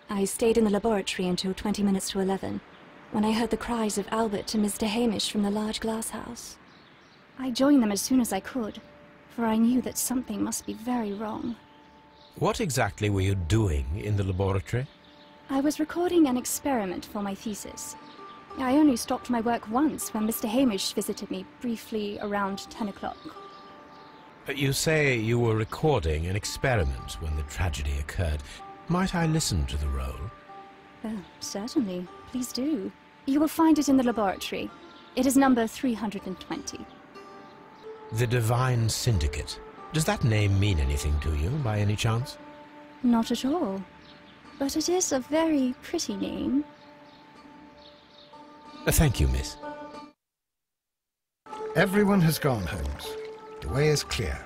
I stayed in the laboratory until 20 minutes to 11, when I heard the cries of Albert and Mr. Hamish from the large glass house. I joined them as soon as I could, for I knew that something must be very wrong. What exactly were you doing in the laboratory? I was recording an experiment for my thesis. I only stopped my work once when Mr. Hamish visited me briefly around 10 o'clock. You say you were recording an experiment when the tragedy occurred. Might I listen to the roll? Certainly. Please do. You will find it in the laboratory. It is number 320. The Divine Syndicate. Does that name mean anything to you, by any chance? Not at all. But it is a very pretty name. Thank you, miss. Everyone has gone, Holmes. The way is clear.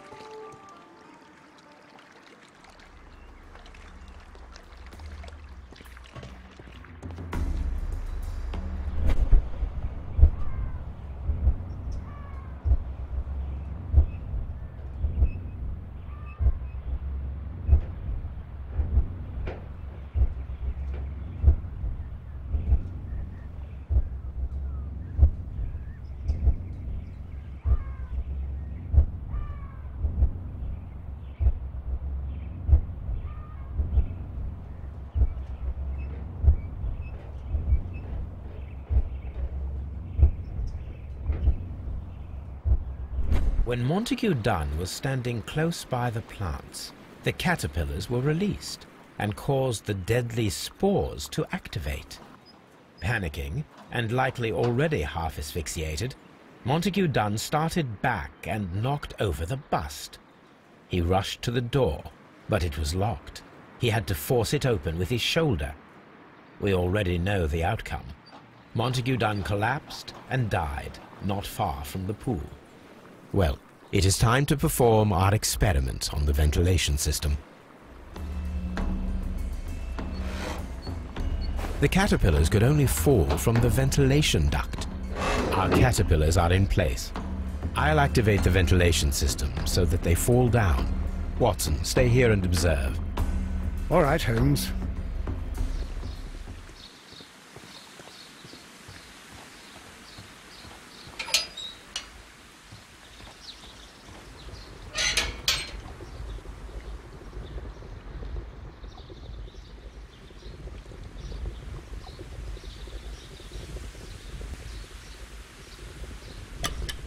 When Montague Dunn was standing close by the plants, the caterpillars were released and caused the deadly spores to activate. Panicking, and likely already half asphyxiated, Montague Dunn started back and knocked over the bust. He rushed to the door, but it was locked. He had to force it open with his shoulder. We already know the outcome. Montague Dunn collapsed and died not far from the pool. Well, it is time to perform our experiment on the ventilation system. The caterpillars could only fall from the ventilation duct. Our caterpillars are in place. I'll activate the ventilation system so that they fall down. Watson, stay here and observe. All right, Holmes.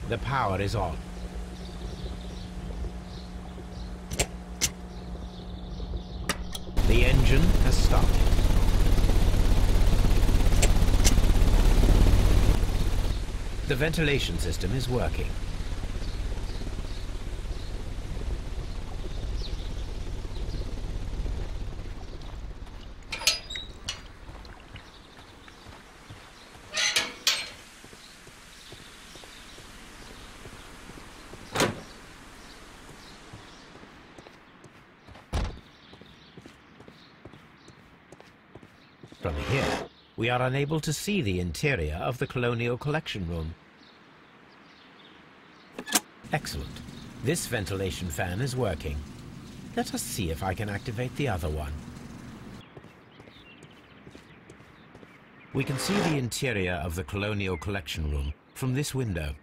The power is on. The engine has started. The ventilation system is working. From here, we are unable to see the interior of the Colonial Collection Room. Excellent. This ventilation fan is working. Let us see if I can activate the other one. We can see the interior of the Colonial Collection Room from this window.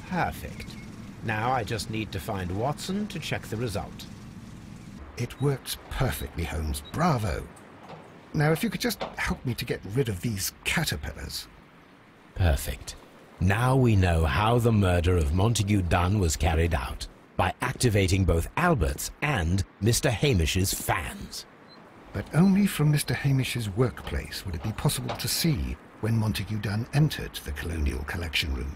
Perfect. Now I just need to find Watson to check the result. It works perfectly, Holmes. Bravo. Now, if you could just help me to get rid of these caterpillars. Perfect. Now we know how the murder of Montague Dunn was carried out, by activating both Albert's and Mr. Hamish's fans. But only from Mr. Hamish's workplace would it be possible to see when Montague Dunn entered the Colonial Collection Room.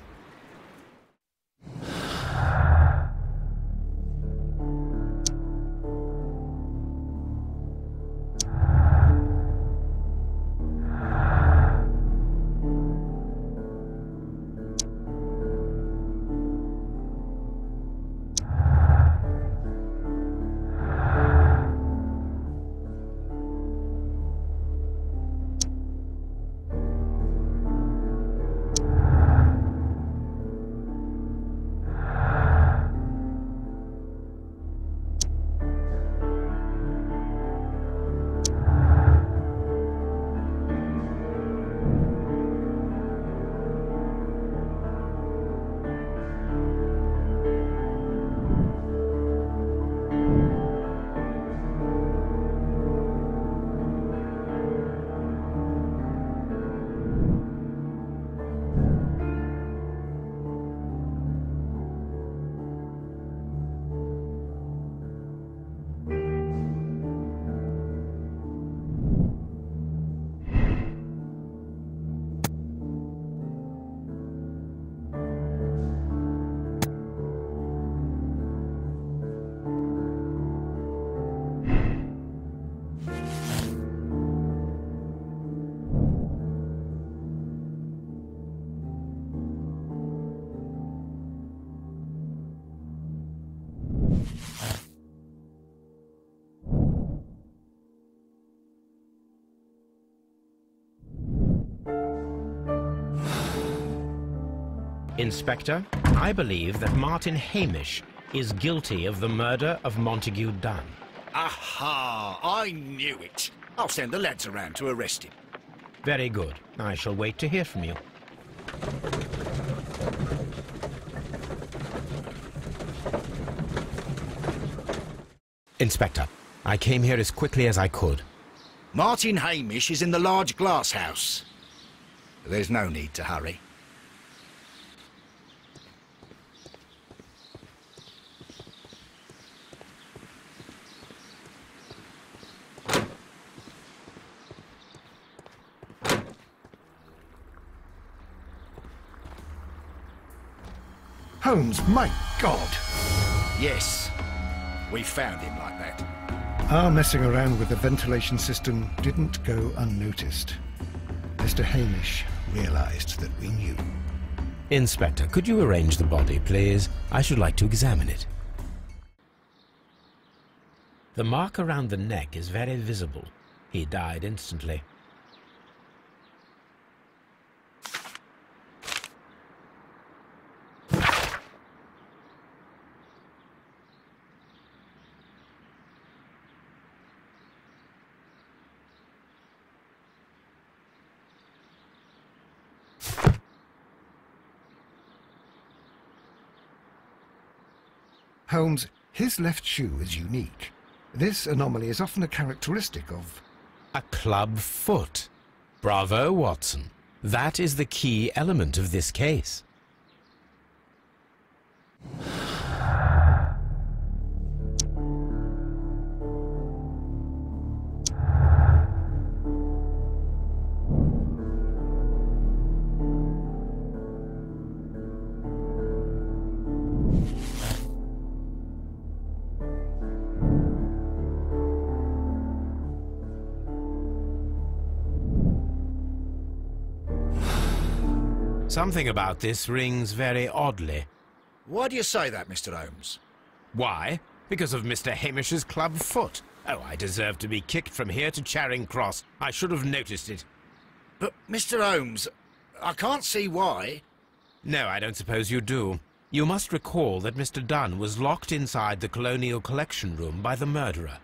Inspector, I believe that Martin Hamish is guilty of the murder of Montague Dunn. Aha! I knew it. I'll send the lads around to arrest him. Very good. I shall wait to hear from you. Inspector, I came here as quickly as I could. Martin Hamish is in the large glass house. There's no need to hurry. Holmes, my God! Yes, we found him like that. Our messing around with the ventilation system didn't go unnoticed. Mr. Hamish realized that we knew. Inspector, could you arrange the body, please? I should like to examine it. The mark around the neck is very visible. He died instantly. Holmes, his left shoe is unique. This anomaly is often a characteristic of... A club foot. Bravo, Watson. That is the key element of this case. Something about this rings very oddly. Why do you say that, Mr. Holmes? Why? Because of Mr. Hamish's club foot. Oh, I deserve to be kicked from here to Charing Cross. I should have noticed it. But, Mr. Holmes, I can't see why. No, I don't suppose you do. You must recall that Mr. Dunn was locked inside the Colonial Collection Room by the murderer.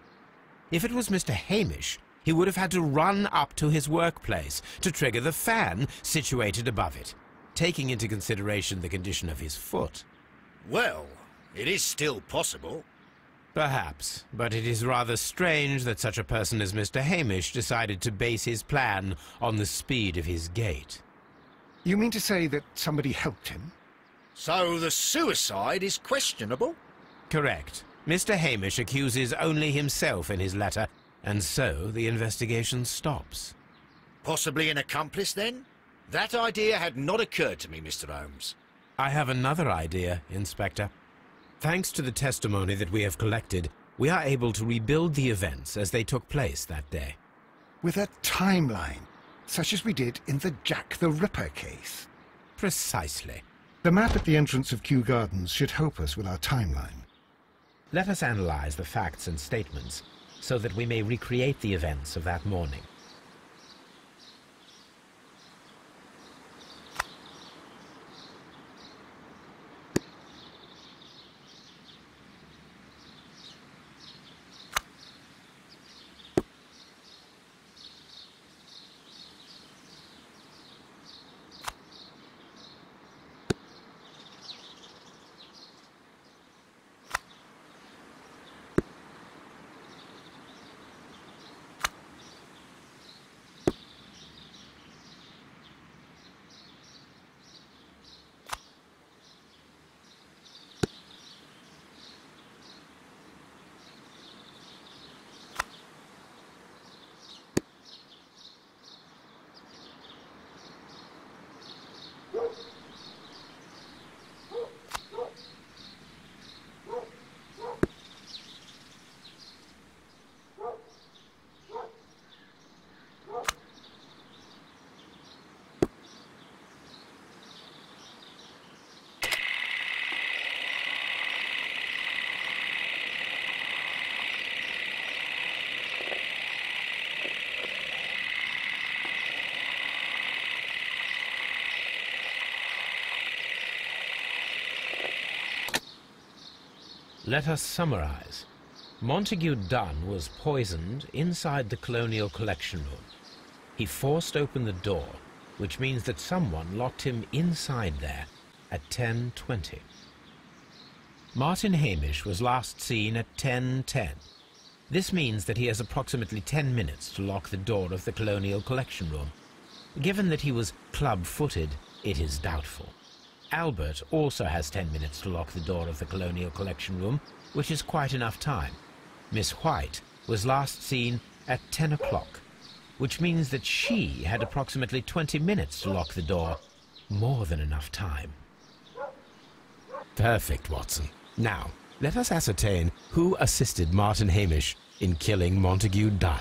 If it was Mr. Hamish, he would have had to run up to his workplace to trigger the fan situated above it, taking into consideration the condition of his foot. Well, it is still possible. Perhaps, but it is rather strange that such a person as Mr. Hamish decided to base his plan on the speed of his gait. You mean to say that somebody helped him? So the suicide is questionable? Correct. Mr. Hamish accuses only himself in his letter, and so the investigation stops. Possibly an accomplice, then? That idea had not occurred to me, Mr. Holmes. I have another idea, Inspector. Thanks to the testimony that we have collected, we are able to rebuild the events as they took place that day. With a timeline, such as we did in the Jack the Ripper case. Precisely. The map at the entrance of Kew Gardens should help us with our timeline. Let us analyze the facts and statements so that we may recreate the events of that morning. Let us summarize. Montague Dunn was poisoned inside the Colonial Collection Room. He forced open the door, which means that someone locked him inside there at 10:20. Martin Hamish was last seen at 10:10. This means that he has approximately 10 minutes to lock the door of the Colonial Collection Room. Given that he was club-footed, it is doubtful. Albert also has 10 minutes to lock the door of the Colonial Collection Room, which is quite enough time. Miss White was last seen at 10 o'clock, which means that she had approximately 20 minutes to lock the door, more than enough time. Perfect, Watson. Now, let us ascertain who assisted Martin Hamish in killing Montague Dunn.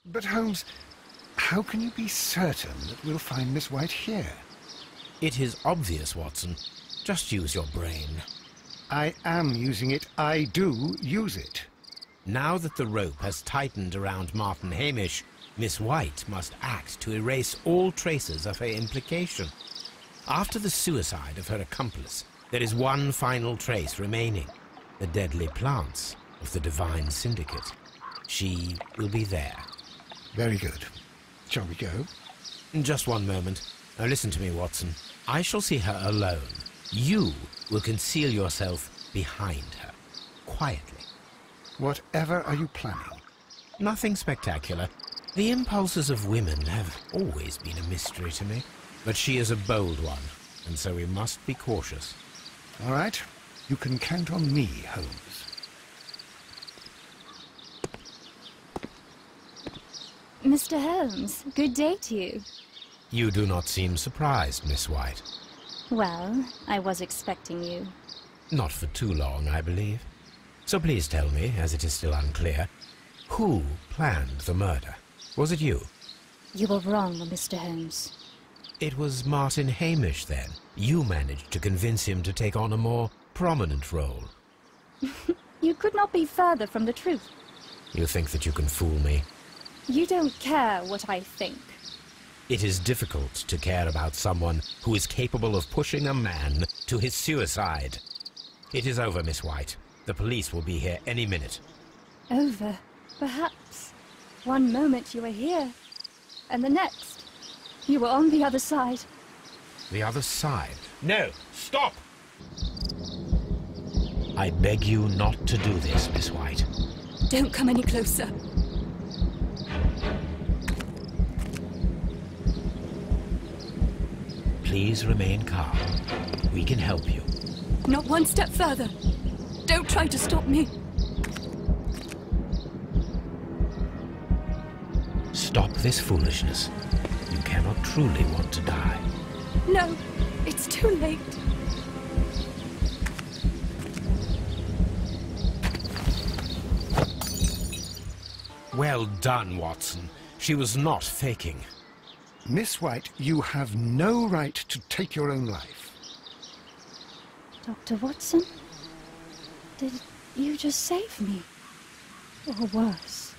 But Holmes, how can you be certain that we'll find Miss White here? It is obvious, Watson. Just use your brain. I am using it. I do use it. Now that the rope has tightened around Martin Hamish, Miss White must act to erase all traces of her implication. After the suicide of her accomplice, there is one final trace remaining: the deadly plants of the Divine Syndicate. She will be there. Very good. Shall we go? Just one moment. Now listen to me, Watson. I shall see her alone. You will conceal yourself behind her, quietly. Whatever are you planning? Nothing spectacular. The impulses of women have always been a mystery to me. But she is a bold one, and so we must be cautious. All right. You can count on me, Holmes. Mr. Holmes, good day to you. You do not seem surprised, Miss White. Well, I was expecting you. Not for too long, I believe. So please tell me, as it is still unclear, who planned the murder? Was it you? You were wrong, Mr. Holmes. It was Martin Hamish, then. You managed to convince him to take on a more prominent role. You could not be further from the truth. You think that you can fool me? You don't care what I think. It is difficult to care about someone who is capable of pushing a man to his suicide. It is over, Miss White. The police will be here any minute. Over, perhaps. One moment you were here, and the next, you were on the other side. The other side. No, stop! I beg you not to do this, Miss White. Don't come any closer. Please remain calm. We can help you. Not one step further. Don't try to stop me. Stop this foolishness. You cannot truly want to die. No, it's too late. Well done, Watson. She was not faking. Miss White, you have no right to take your own life. Dr. Watson? Did you just save me? Or worse?